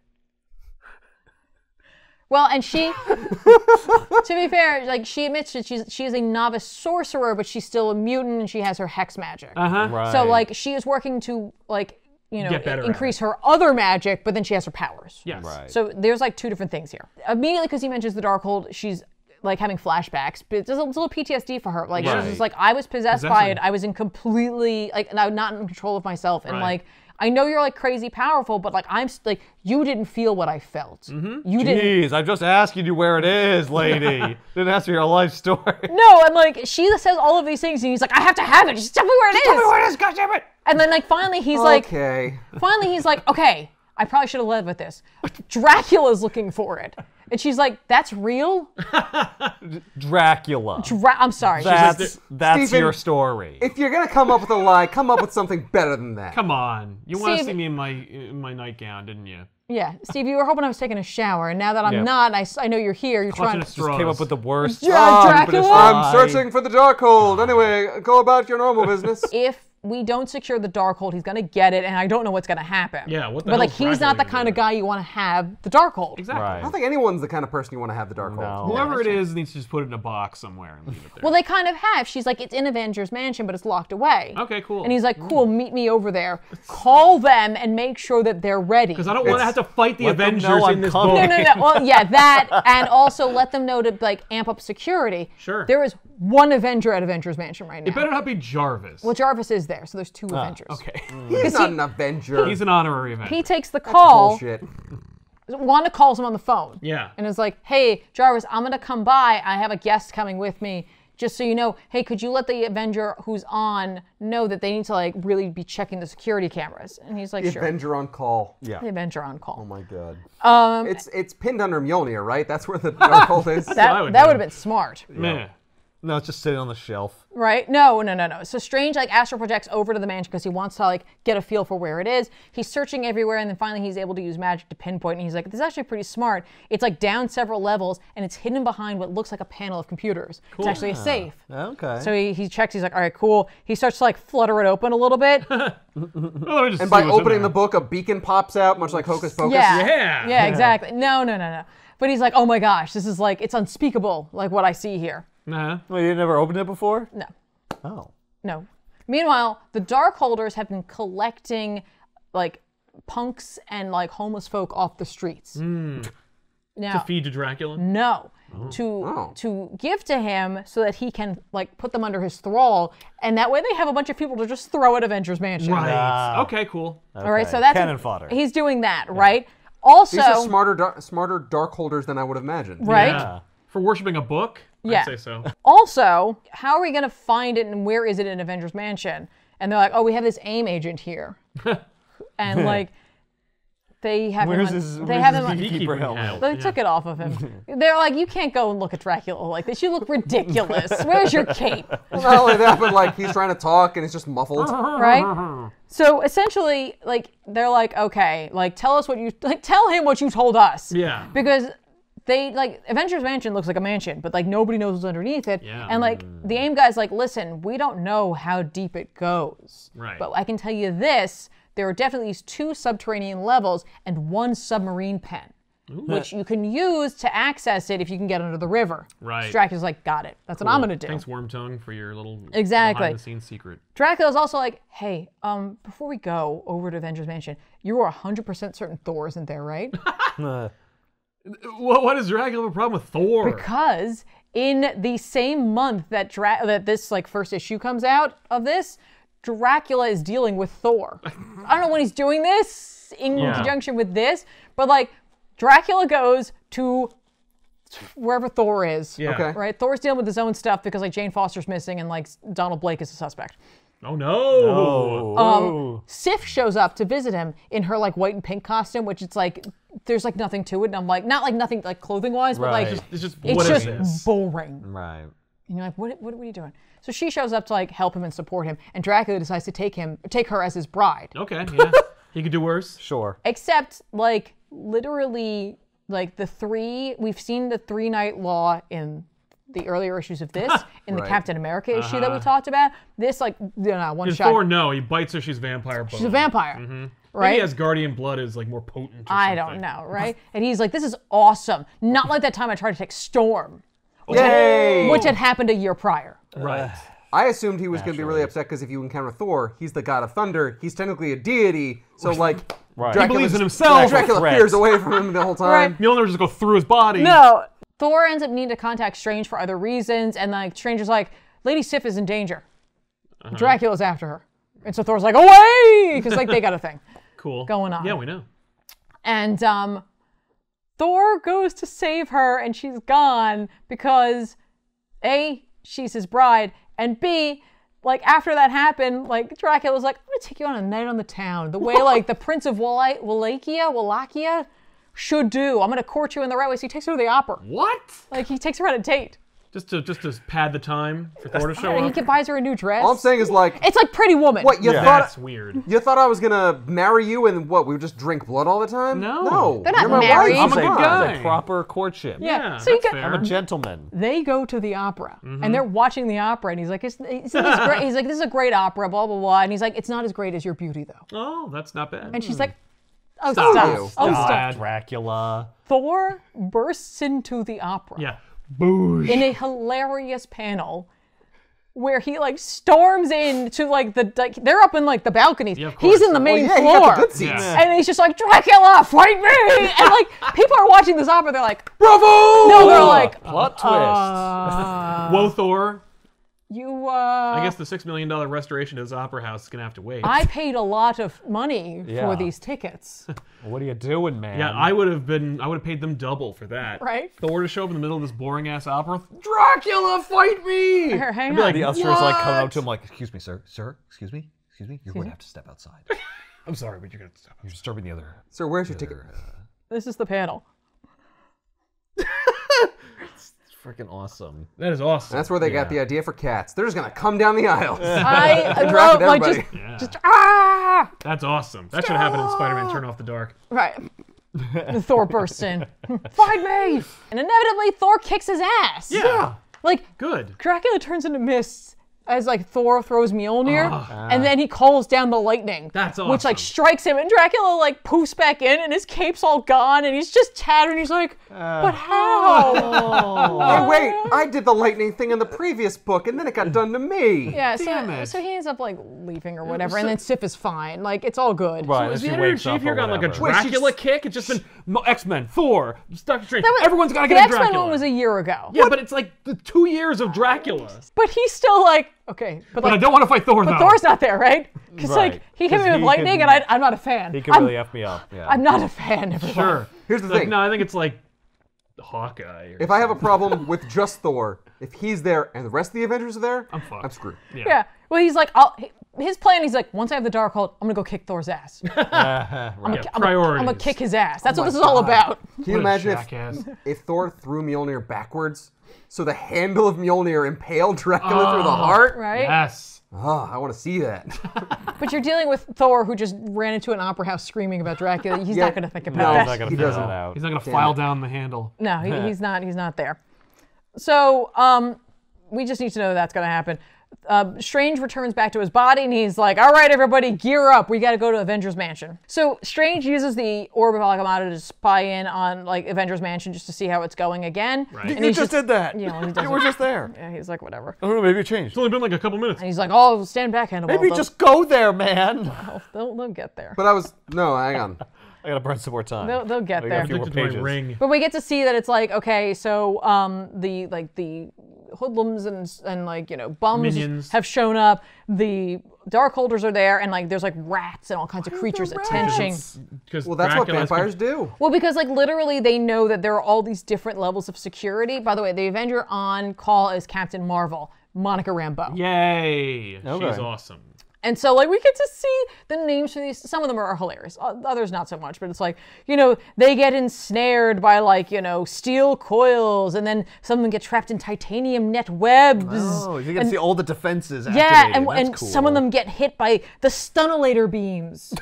Well, and she, to be fair, like she admits that she is a novice sorcerer, but she's still a mutant and she has her hex magic. Right. So like she is working to like, you know, Get better at increase her other magic, but then she has her powers. Yes. Right. So there's like two different things here. Immediately, because he mentions the Darkhold, she's like having flashbacks, but it's a little PTSD for her. Like she's Right. just like, I was possessed by Possessing. it. I was in completely like not in control of myself, and Right. like I know you're like crazy powerful, but like like you didn't feel what I felt. You didn't. Jeez, I'm just asking you where it is, lady. Didn't ask me your life story. No, and like she says all of these things, and he's like, I have to have it. Just tell me where it is. Tell me where it is, goddammit! And then like finally he's like, Okay. okay, I probably should have led with this. Dracula's looking for it. And she's like, that's real? Dracula. I'm sorry. That's Stephen, your story. If you're gonna come up with a lie, come up with something better than that. Come on. You want to Steve- see me in my nightgown, didn't you? Yeah, Steve, you were hoping I was taking a shower, and now that I'm Yeah. not, and I know you're here, you're trying Clutching to... at Just came straws. up with the worst. Dracula? I'm searching for the Darkhold. Anyway, go about your normal business. If we don't secure the Darkhold, he's gonna get it, and I don't know what's gonna happen. Yeah, what the But like, hell's he's not the Dracula kind gonna of guy you want to have the Darkhold. Exactly. Right. I don't think anyone's the kind of person you want to have the Darkhold. No. Whoever it is needs to just put it in a box somewhere and leave it there. Well, they kind of have. She's like, it's in Avengers Mansion, but it's locked away. Okay, cool. And he's like, cool, meet me over there. Call them and make sure that they're ready. Because I don't want to have to fight the Let them Avengers know I'm in this coming. book. No. Well, yeah, that, and also let them know to like amp up security. Sure. There is one Avenger at Avengers Mansion right now. It better not be Jarvis. Well, Jarvis is there, so there's two Avengers. Okay. He's not an Avenger. He's an honorary Avenger. He takes the call. Bullshit. Wanda calls him on the phone. Yeah. And is like, hey, Jarvis, I'm going to come by. I have a guest coming with me. Just so you know, hey, could you let the Avenger who's on know that they need to like really be checking the security cameras? And he's like, The sure. Avenger on call. Yeah. The Avenger on Oh call. my god. It's pinned under Mjolnir, right? That's where the Darkhold is. I That would would do. have been smart. Meh. No, it's just sitting on the shelf. Right? No. So Strange like astral projects over to the mansion because he wants to like get a feel for where it is. He's searching everywhere, and then finally he's able to use magic to pinpoint. And he's like, "This is actually pretty smart. It's like down several levels, and it's hidden behind what looks like a panel of computers. It's actually a safe." Okay. So he checks. He's like, "All right, cool." He starts to like flutter it open a little bit. Well, let me just And see by what's in opening there. the book, a beacon pops out, much like Hocus Pocus. Yeah, exactly. No. But he's like, "Oh my gosh, this is like it's unspeakable. Like what I see here." Nah. Well, you never opened it before? No. Oh. No. Meanwhile, the Darkholders have been collecting like punks and like homeless folk off the streets. Now, To feed to Dracula? no. Oh. To give to him so that he can like put them under his thrall, and that way they have a bunch of people to just throw at Avengers Mansion. Right. Ah. Okay, cool. All right, Okay. so that's cannon fodder. He's doing that, right? Also, These are smarter Darkholders than I would have imagined. right? Yeah. For worshiping a book? Yeah. I'd say so. Also, how are we going to find it and where is it in Avengers Mansion? And they're like, oh, we have this AIM agent here. And like, they have Where's him on, his, they where's have his him on, beekeeper Beekeeping helmet? hat. they took it off of him. They're like, you can't go and look at Dracula like this. You look ridiculous. Where's your cape? Well, not only that, but like he's trying to talk and it's just muffled. Right? So essentially, like, they're like, okay, like, tell him what you told us. Yeah. Because they like Avengers Mansion looks like a mansion, but like nobody knows what's underneath it. Yeah. And like the AIM guy's like, listen, we don't know how deep it goes. Right. But I can tell you this: there are definitely these 2 subterranean levels and 1 submarine pen, which you can use to access it if you can get under the river. Right. So Dracula's like, got it. That's what I'm gonna do. Thanks, Wormtongue, for your little Exactly. behind-the-scenes secret. Dracula's also like, hey, before we go over to Avengers Mansion, you are 100% certain Thor isn't there, right? What does Dracula have a problem with Thor? Because in the same month that that this like first issue comes out of this, Dracula is dealing with Thor. I don't know when he's doing this in conjunction with this, but like Dracula goes to wherever Thor is. Yeah. Okay. Right? Thor's dealing with his own stuff because like Jane Foster's missing and like Donald Blake is a suspect. Oh no! Sif shows up to visit him in her like white and pink costume, which it's like there's like nothing to it, and I'm like not like nothing like clothing wise, but like Right. It's just it's what just is this? boring. Right. And you're like, what are you doing? So she shows up to like help him and support him, and Dracula decides to take her as his bride. Okay, yeah. He could do worse. Sure. Except like literally like we've seen the 3-night law in the earlier issues of this, in the Right. Captain America issue that we talked about. This like one In shot. Thor, no, he bites her. She's vampire. She's a vampire, right? Maybe Asgardian blood is like more potent. Or I something. don't know, right? And he's like, this is awesome. Not like that time I tried to take Storm, Yay! which had happened a year prior. Right. I assumed he was going to be really upset because if you encounter Thor, he's the god of thunder. He's technically a deity, so like Right. He believes in himself. Dracula Threat. peers away from him the whole time. Right. Mjolnir just go through his body. No, Thor ends up needing to contact Strange for other reasons, and like Strange is like, Lady Sif is in danger. Dracula's after her. And so Thor's like, away! Because like they got a thing Cool. going on. Yeah, we know. And Thor goes to save her, and she's gone because A, she's his bride, and B, like after that happened, like Dracula's like, I'm gonna take you on a night on the town, the way like the Prince of Wallachia should do. I'm gonna court you in the right way. So he takes her to the opera. What? Like he takes her on a date. Just to pad the time for Thor to show And up. he buys her a new dress. All I'm saying is like, It's like Pretty Woman. what you That's thought? weird. You thought I was gonna marry you and what? We would just drink blood all the time? No. No. They're not You're my married. wife. I'm a good Come on. guy. It's a proper courtship. Yeah. So that's you get- fair. I'm a gentleman. They go to the opera, and they're watching the opera, and he's like, isn't this great? He's like, this is a great opera, blah, blah, blah. And he's like, it's not as great as your beauty, though. Oh, that's not bad. And she's like, oh, Stop. stop. You. Oh, Stop. stop. Dracula. Thor bursts into the opera Yeah. Boosh. in a hilarious panel where he like storms into like they're up in like the balconies. Yeah, of He's course. in the Oh, main yeah, he floor. got the good seats. Yeah. And he's just like, Dracula, fight me! And like people are watching this opera, they're like, Bravo! no, they're like, Plot twist. Whoa, Thor. you I guess the $6 million restoration of his opera house is going to have to wait. I paid a lot of money Yeah. for these tickets, What are you doing, man? yeah, I would have paid them double for that. right? Thor to show up in the middle of this boring ass opera. Dracula, fight me! Here, hang I'd be on. like, The usher is like coming up "What?" to him like, excuse me, sir. Sir, excuse me. You're going to have to step outside. I'm sorry, but you're going to stop. You're disturbing the other. Sir, where's your ticket? This is the panel. Freaking awesome. That is awesome. That's where they got the idea for cats. They're just gonna come down the aisles. I Interact love with like everybody. just That's awesome. That should have happened in Spider-Man Turn Off the Dark. right. Thor bursts in. Fight me! And inevitably Thor kicks his ass. Yeah. Like Good. Dracula turns into mist as like Thor throws Mjolnir, and then he calls down the lightning. That's Which like awesome. strikes him, and Dracula like poofs back in, and his cape's all gone, and he's just tattered. And he's like, "But how?" Hey, wait, I did the lightning thing in the previous book, and then it got done to me. Yeah, Damn it. so he ends up like leaving or whatever, and then Sif is fine. Like it's all good. Right, Is as the she wakes editor-in-chief up here or got like a whatever. Wait, she Dracula just- kick? It's just been X-Men, Thor, Doctor Strange. That was- Everyone's got to the get a X-Men Dracula. one was a year ago. Yeah, but it's like the 2 years of Dracula. But he's still like, okay, but But I like, don't want to fight Thor, though. Thor's not there, right? Because Right, like he hit 'cause me with he lightning, can- and I'm not a fan. He could I'm, really F me up. Yeah. I'm not a fan. Everyone. Sure. Here's the Like, thing. no, I think it's like Hawkeye. Or If I have a problem with just Thor, if he's there and the rest of the Avengers are there, I'm fucked. I'm screwed. Yeah. Well, he's like, his plan, he's like, once I have the Darkhold, I'm gonna go kick Thor's ass. Right. I'm priorities. gonna kick his ass. That's what my this is all God. about. Can you What a imagine jackass. if Thor threw Mjolnir backwards, so the handle of Mjolnir impaled Dracula through the heart? Right? Yes. Oh, I want to see that. But you're dealing with Thor, who just ran into an opera house screaming about Dracula. He's Yeah, not gonna think no, about He's that. not gonna He figure doesn't. that out. He's not gonna file down the handle. No, he's not. He's not there. So we just need to know that's gonna happen. Strange returns back to his body and he's like, all right, everybody, gear up. We got to go to Avengers Mansion. So Strange uses the Orb of Agamotto to spy in on like Avengers Mansion just to see how it's going again. Right. And You he's just did that. You know, he You doesn't- were just there. Yeah, he's like, whatever. I don't know, maybe it changed. It's only been like a couple minutes. And he's like, oh, stand back, Hannibal. Maybe They'll- just go there, man. they'll get there. But no, hang on. I gotta burn some more time. They'll get We there. got a few more Addicted to my pages. ring. But we get to see that it's like, okay, so the hoodlums and like, you know, bums Minions. have shown up. The Darkholders are there, and like there's like rats and all kinds of creatures attaching. Because Well, that's what vampires do. Well, because like literally they know that there are all these different levels of security. By the way, the Avenger on call is Captain Marvel, Monica Rambeau. Yay. Okay. She's awesome. And so, like, we get to see the names for these. Some of them are hilarious. Others not so much. But it's like, you know, they get ensnared by, like, you know, steel coils. And then some of them get trapped in titanium net webs. Oh, you get to see all the defenses Yeah, activated. and That's cool. some of them get hit by the stunnilator beams.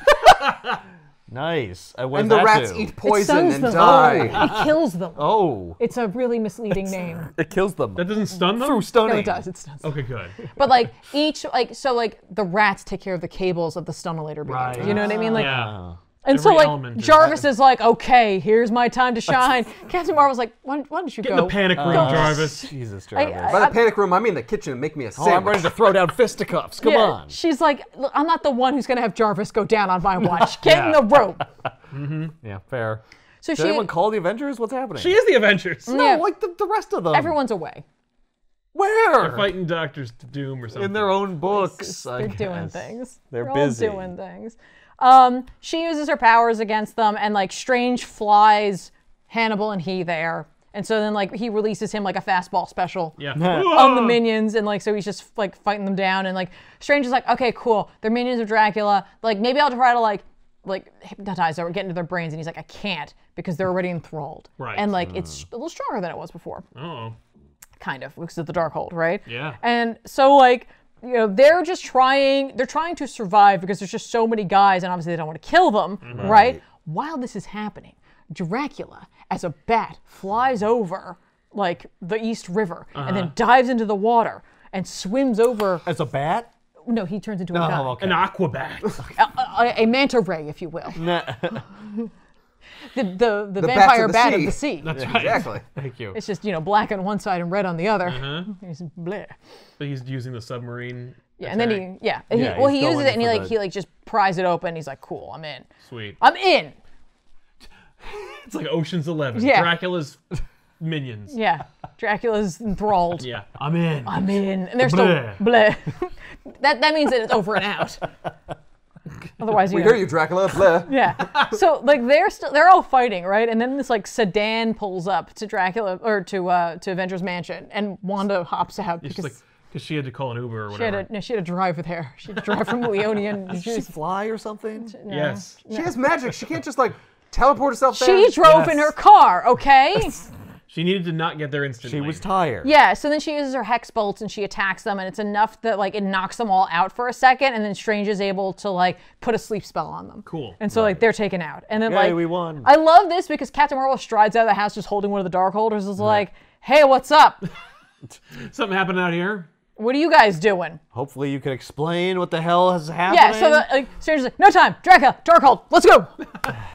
Nice. What And does the that rats do? eat It poison stuns and them. die. It kills them. Oh, It's a really misleading name. it kills them. That doesn't stun them? Through No, stunning. it does. It stuns them. Okay, good. But like each the rats take care of the cables of the stunnilator beams. Right. You know what I mean? Like, Yeah. and so Every like element is- Jarvis is like, okay, here's my time to shine. Captain Marvel's like, why don't you Get go? in the panic room, Jarvis. Jesus, Jarvis. By the panic room, I mean the kitchen and make me a Oh, I'm sandwich. ready to throw down fisticuffs. Come Yeah, on. She's like, look, I'm not the one who's gonna have Jarvis go down on my watch. Get in the rope. Yeah, fair. So Did anyone call the Avengers? What's happening? She is the Avengers. No, Yeah. like the rest of them. everyone's away. Where? Fighting Doctor Doom or something. In their own books. I They're doing guess. things. They're all busy. doing things. She uses her powers against them, and like Strange flies Hannibal and he there. And so then like he releases him like a fastball special Yeah. on the minions, and like so he's just like fighting them down, and like Strange is like, okay, cool, they're minions of Dracula. Like maybe I'll try to like hypnotize or get into their brains, and he's like, I can't because they're already enthralled. Right. And like it's a little stronger than it was before. Oh. Kind of, because of the Darkhold, right? Yeah. And so like, you know, they're trying to survive because there's just so many guys, and obviously they don't want to kill them, right? While this is happening, Dracula, as a bat, flies over like the East River and then dives into the water and swims over. As a bat? No, he turns into a guy. Oh, okay. An Aquabat. A manta ray, if you will. Nah. The bats vampire of the bat sea. of the sea. That's right. Exactly. Thank you. It's just, you know, black on one side and red on the other. He's bleh. So he's using the submarine. Yeah, and then attack. Yeah, he he's uses going it and for the- he like just pries it open. He's like, cool, I'm in. Sweet. I'm in. It's like Ocean's 11. Yeah. Dracula's minions. Yeah, Dracula's enthralled. Yeah. I'm in. I'm in, and they're still bleh. that means that it's over and out. Otherwise, We hear you, Dracula. Blah. Yeah. So like they're all fighting, right? And then this like sedan pulls up to Dracula or to Avengers Mansion, and Wanda hops out It's because because she had to call an Uber or she had whatever. to drive with her. She had to drive from Leonian. Did she fly or something? Yes. She has magic. She can't just like teleport herself there. She drove in Yes. her car, okay? She needed to not get there instantly. She was tired. Yeah, so then she uses her hex bolts and she attacks them, and it's enough that like it knocks them all out for a second, and then Strange is able to like put a sleep spell on them. Cool. And so like they're taken out. And then Yay, like we won. I love this because Captain Marvel strides out of the house just holding one of the Darkholders, is like, hey, what's up? Something happened out here. What are you guys doing? Hopefully you can explain what the hell is happening. Yeah, so like Strange is like, no time, Dracula, Darkhold, let's go.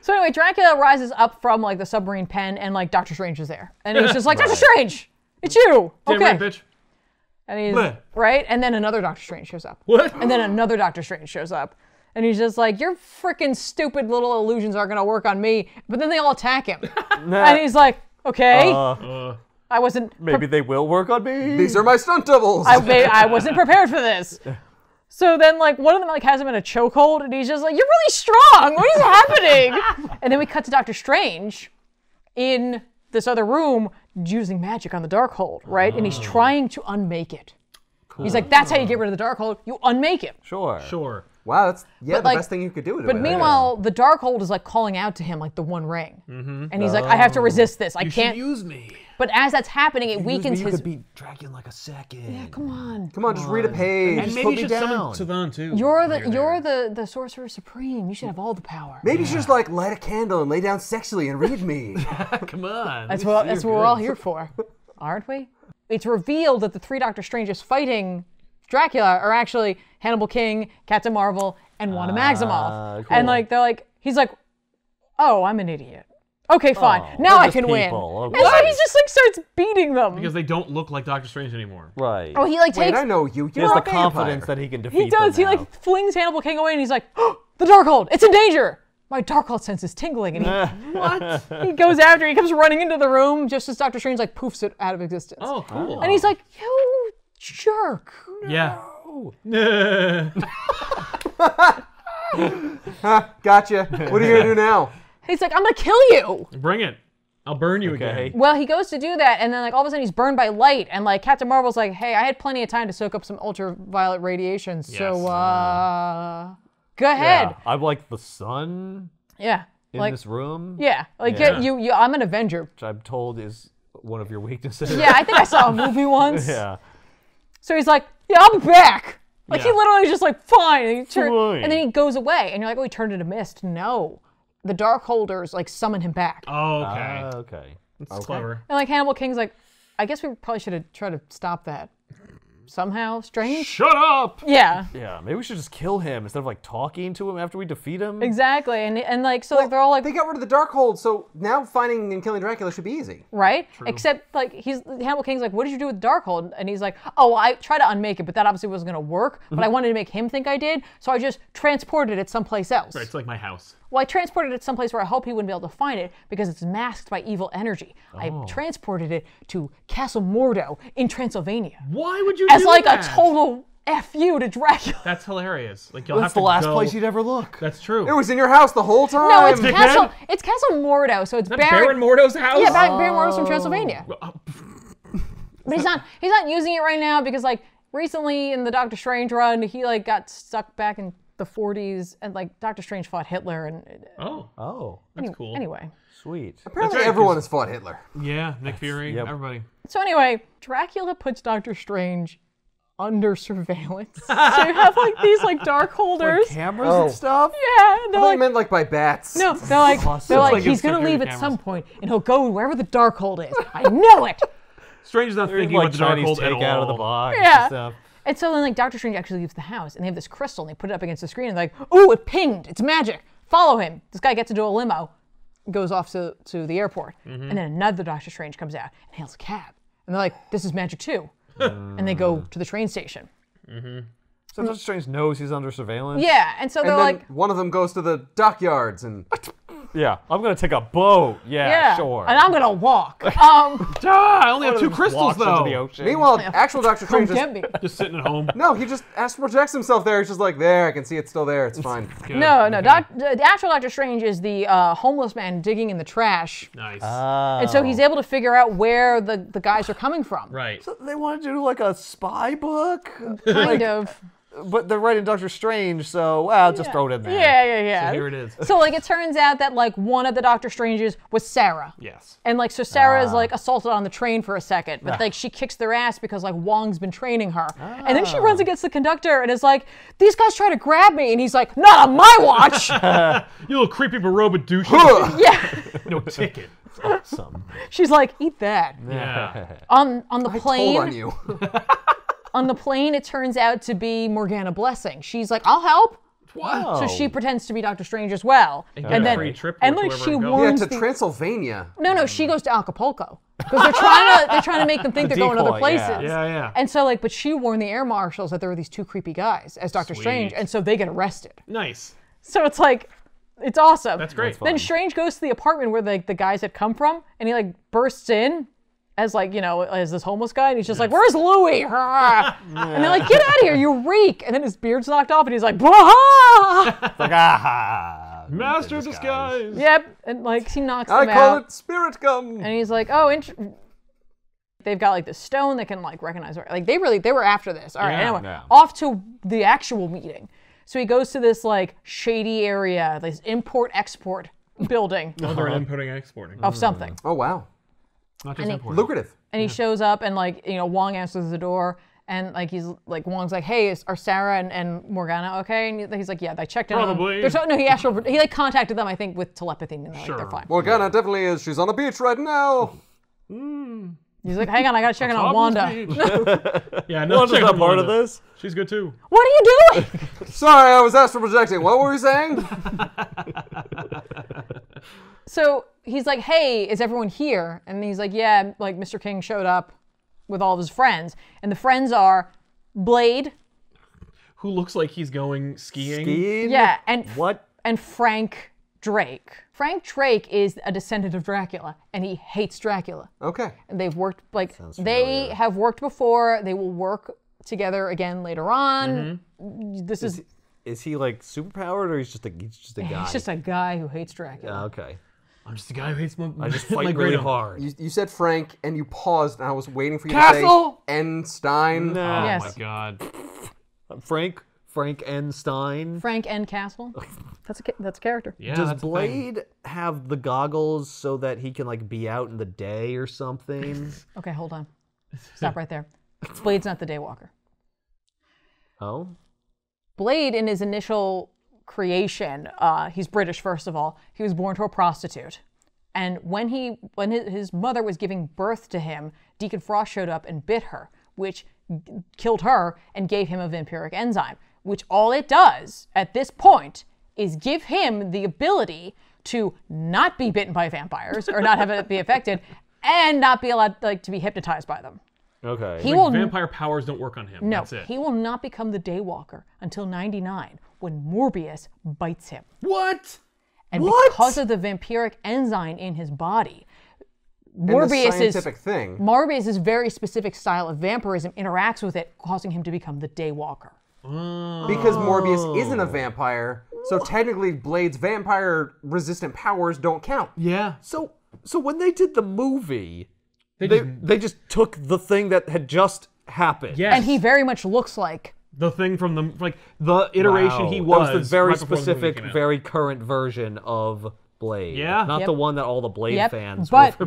So anyway, Dracula rises up from like the submarine pen, and like Doctor Strange is there. And he's just like, Doctor Strange, it's you. Damn Okay. right, bitch. And he's Bleh. right, and then another Doctor Strange shows up. What? And then another Doctor Strange shows up. And he's just like, your freaking stupid little illusions aren't gonna work on me. But then they all attack him. And he's like, okay, I wasn't Maybe they will work on me. These are my stunt doubles. I wasn't prepared for this. So then like one of them like has him in a chokehold, and he's just like, you're really strong. What is happening? And then we cut to Doctor Strange in this other room using magic on the Darkhold, right? And he's trying to unmake it. He's like, that's how you get rid of the Darkhold. You unmake him. Sure. Sure. Wow, that's the like- best thing you could do with it. But meanwhile, the Darkhold is like calling out to him like the One Ring, and he's like, I have to resist this. I You can't. should use me. But as that's happening, it weakens You his. could beat Dracula in like a second. Yeah, come on. come on, just read a page. And Just maybe put you me should down. summon Savan too. You're while the sorcerer supreme. You should have all the power. Maybe you should just like light a candle and lay down sexually and read me. there. Come on. That's what we're all here for, aren't we? It's revealed that the three Doctor Stranges fighting Dracula are actually Hannibal King, Captain Marvel, and Wanda Maximoff. cool. And like he's like, oh, I'm an idiot. Okay, fine. Oh, now they're I just can win. people. Okay. And so he just like starts beating them. Because they don't look like Doctor Strange anymore. Right. Oh, he like Wait, takes. I know you. he You're has a the vampire. confidence that he can defeat He does. them He now. like flings Hannibal King away, and he's like, oh, the Darkhold. It's in danger. My Darkhold sense is tingling, and he goes after. He comes running into the room just as Doctor Strange like poofs it out of existence. Oh, cool. And he's like, you jerk. Yeah. Gotcha. What are you gonna do now? He's like, I'm gonna kill you. Bring it. I'll burn you Okay. again. Well, he goes to do that, and then like all of a sudden he's burned by light, and like Captain Marvel's like, hey, I had plenty of time to soak up some ultraviolet radiation, so go ahead. Yeah, I'm like the sun Yeah. in Like this room, yeah, like Yeah. you I'm an Avenger. which I'm told is one of your weaknesses. Yeah, I think I saw a movie once. Yeah. So he's like, yeah, I'll be back. Like he Yeah. literally just like fine, and, Fine. and then he goes away, and you're like, oh, he turned into mist. No, the Darkholders like summon him back, Oh, okay. Okay. That's clever. and like Hannibal King's like, I guess we probably should have tried to stop that somehow. Strange. Shut up! Yeah. Yeah, maybe we should just kill him instead of like talking to him after we defeat him. Exactly, and like so like they're all like They got rid of the Darkhold, so now finding and killing Dracula should be easy. right, except like Hannibal King's like, what did you do with the Darkhold? And he's like, oh, I tried to unmake it, but that obviously wasn't gonna work. But I wanted to make him think I did, so I just transported it someplace else. Right, it's like my house. Well, I transported it someplace where I hope he wouldn't be able to find it because it's masked by evil energy. I transported it to Castle Mordo in Transylvania Why would you as do like that? a total F you to Dracula. That's hilarious. Like you'll That's have to the last go. place you'd ever look. That's true. It was in your house the whole time. No, it's Dickhead. Castle. It's Castle Mordo, so it's Is that Baron Mordo's house? Yeah, Baron Mordo's from Transylvania. Oh. But he's not using it right now because like recently in the Doctor Strange run, he like got stuck back in the 40s, and like Doctor Strange fought Hitler, and Oh, Oh, that's cool. anyway. sweet. Apparently That's right, everyone 'cause- has fought Hitler. Yeah, Nick Fury, yep. everybody. So anyway, Dracula puts Doctor Strange under surveillance. So you have like these like dark holders. Cameras Oh. and stuff. Yeah, and I they're thought like, you meant like by bats. no, they're like, Awesome. they're like, Like he's it's gonna security leave at cameras. some point, and he'll go wherever the Darkhold is. I know it. Strange is not There's thinking like about the Chinese Darkhold at take out of the all. box Yeah. and stuff. And so then like Doctor Strange actually leaves the house, and they have this crystal, and they put it up against the screen, and they're like, ooh, it pinged. It's magic. Follow him. This guy gets into a limo, goes off to the airport, and then another Doctor Strange comes out and hails a cab, and they're like, this is magic too, and they go to the train station. So Doctor Strange knows he's under surveillance. Yeah, and so And they're then like, one of them goes to the dockyards and Yeah, I'm gonna take a boat. Yeah, yeah, sure. and I'm gonna walk. I only have two Just crystals walks into though. the ocean. meanwhile, actual Doctor Come Strange just, get me. Just sitting at home. no, he just projects himself there. He's just like, there, I can see it's still there. It's fine. Good. No, Okay. the actual Doctor Strange is the homeless man digging in the trash, Nice. and so he's able to figure out where the guys are coming from. right. So they want to do like a spy book, Kind of. but they're writing Doctor Strange, so well, just throw it in there. Yeah. Here it is. So like it turns out that like one of the Doctor Stranges was Sarah. Yes. And like so Sarah is like assaulted on the train for a second, but like she kicks their ass because like Wong's been training her. And then she runs against the conductor and is like, these guys try to grab me, and he's like, not on my watch. You little creepy baroba douche. Yeah. No ticket. Awesome. She's like, eat that. Yeah. On the I plane. told on you. On the plane, it turns out to be Morgana Blessing. She's like, I'll help. Wow. So she pretends to be Doctor Strange as well. And get And a then free trip and to like wherever she it goes. Yeah, warns to the, Transylvania. No, she goes to Acapulco because they're trying to make them think they're going other decoy, places. yeah. Yeah. And so like, but she warned the air marshals that there were these two creepy guys as Doctor Strange, Sweet. and so they get arrested. Nice. So it's like, it's awesome. That's great. Then Strange goes to the apartment where the guys had come from, and he like bursts in as like, you know, as this homeless guy, and he's just like, where's Louie? And they're like, get out of here, you reek. And then his beard's knocked off, and he's like, blah! Like, ah, Master of disguise. Yep, and like he knocks I them call out. it spirit gum. And he's like, oh, They've got like the stone that can like recognize her. Like they were after this. All right, Yeah. anyway, Yeah. off to the actual meeting. So he goes to this like shady area, this import-export building Oh, they're importing and exporting. of something. Oh, wow. Not just importing. Lucrative. And he shows up and like, Wong answers the door and like he's like, Wong's like, hey, are Sarah and Morgana okay? And he's like, yeah, they checked in on them. Probably. No, he like contacted them, I think, with telepathy and they're, like, they're fine. Morgana definitely is. She's on the beach right now. He's like, hang on, I gotta check in on Wanda. Yeah, no, Wanda's check not on part of Wanda. this. She's good too. What are you doing? Sorry, I was astral projecting. What were we saying? So he's like, hey, is everyone here? And he's like, yeah, like Mr. King showed up with all of his friends. And the friends are Blade, Who looks like he's going skiing. Skiing? yeah, and What? and Frank Drake. Frank Drake is a descendant of Dracula, and he hates Dracula. Okay. And they've worked, like, familiar. they have worked before. They will work together again later on. This is, Is he like superpowered or he's just a guy? he's just a guy who hates Dracula. Yeah, okay. I'm just a guy who hates my I just my fight great really uncle. hard. You said Frank, and you paused, and I was waiting for you Castle! to say Enstein. Oh Nah. Yes. my god. Frank N. Stein. Frank N. Castle. That's a character. Yeah, Does that's the thing. Blade have the goggles so that he can like be out in the day or something? Okay, hold on. Stop right there. Blade's not the Daywalker. Oh? Blade, in his initial creation, he's British, first of all. He was born to a prostitute. And when his mother was giving birth to him, Deacon Frost showed up and bit her, which killed her and gave him a vampiric enzyme, which all it does at this point is give him the ability to not be bitten by vampires or not have it be affected and not be allowed to be hypnotized by them. Okay. He will Vampire powers don't work on him. no, That's it. he will not become the Daywalker until 99 when Morbius bites him. What? And What? because of the vampiric enzyme in his body, And the scientific thing. Morbius' very specific style of vampirism interacts with it, causing him to become the Daywalker. Because Morbius isn't a vampire, so technically Blade's vampire-resistant powers don't count. Yeah. So when they did the movie, They they just took the thing that had just happened. Yes. And he very much looks like, the thing from the iteration he was. That was the very right before the movie specific, came out. very current version of Blade. Yeah. Not Yep. the one that all the Blade Yep, fans but- were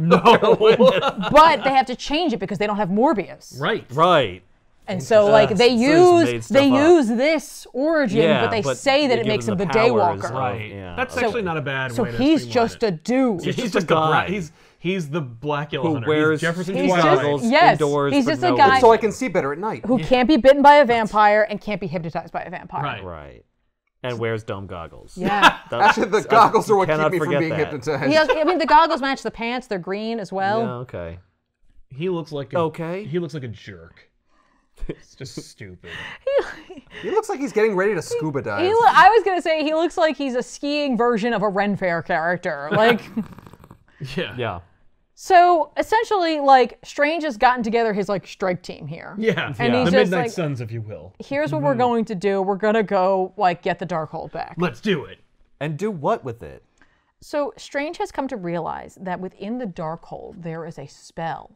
but they have to change it because they don't have Morbius. Right. Right. And so like they so they just made use stuff up. this origin, but they say that they it give makes him him the the powers Daywalker. of- Right. Yeah. That's So- actually not a bad So way to he's streamline just it. a dude. He's just just a guy. He's the Blackula Who hunter. wears He's Jefferson He's Twilight. just- goggles yes, indoors he's for just a no guy- reason. So I can see better at night. who can't be bitten by a vampire and can't be hypnotized by a vampire. Right. Right. And wears dumb goggles. Yeah. Actually, the goggles are what keep cannot me from forget being that. hypnotized. The goggles match the pants. They're green as well. Yeah, okay. He looks like a, Okay. He looks like a jerk. It's just stupid. He looks like he's getting ready to scuba dive. I was gonna say he looks like he's a skiing version of a Ren Fair character. Like, Yeah. Yeah. so essentially, like Strange has gotten together his like strike team here. Yeah. And The he's just Midnight like- Suns, if you will. Here's what we're going to do. We're gonna go like get the Darkhold back. Let's do it. And do what with it? So Strange has come to realize that within the Darkhold there is a spell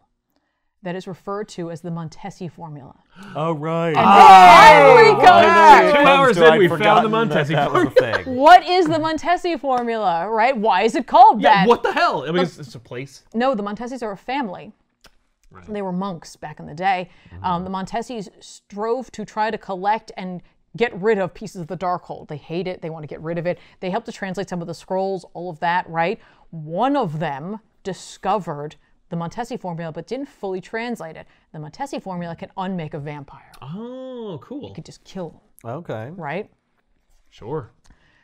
that is referred to as the Montesi formula. Oh, right. Finally come back! back! 2 hours in, we found the Montesi that was a thing. What is the Montesi formula, right? Why is it called Yeah, that? what the hell? I mean, it's a place. No, the Montesis are a family. They were monks back in the day. The Montesis strove to try to collect and get rid of pieces of the Darkhold. They hate it. They want to get rid of it. They helped to translate some of the scrolls, all of that, right? One of them discovered the Montesi formula, but didn't fully translate it. The Montesi formula can unmake a vampire. Oh, cool. You could just kill them, Okay. right? Sure.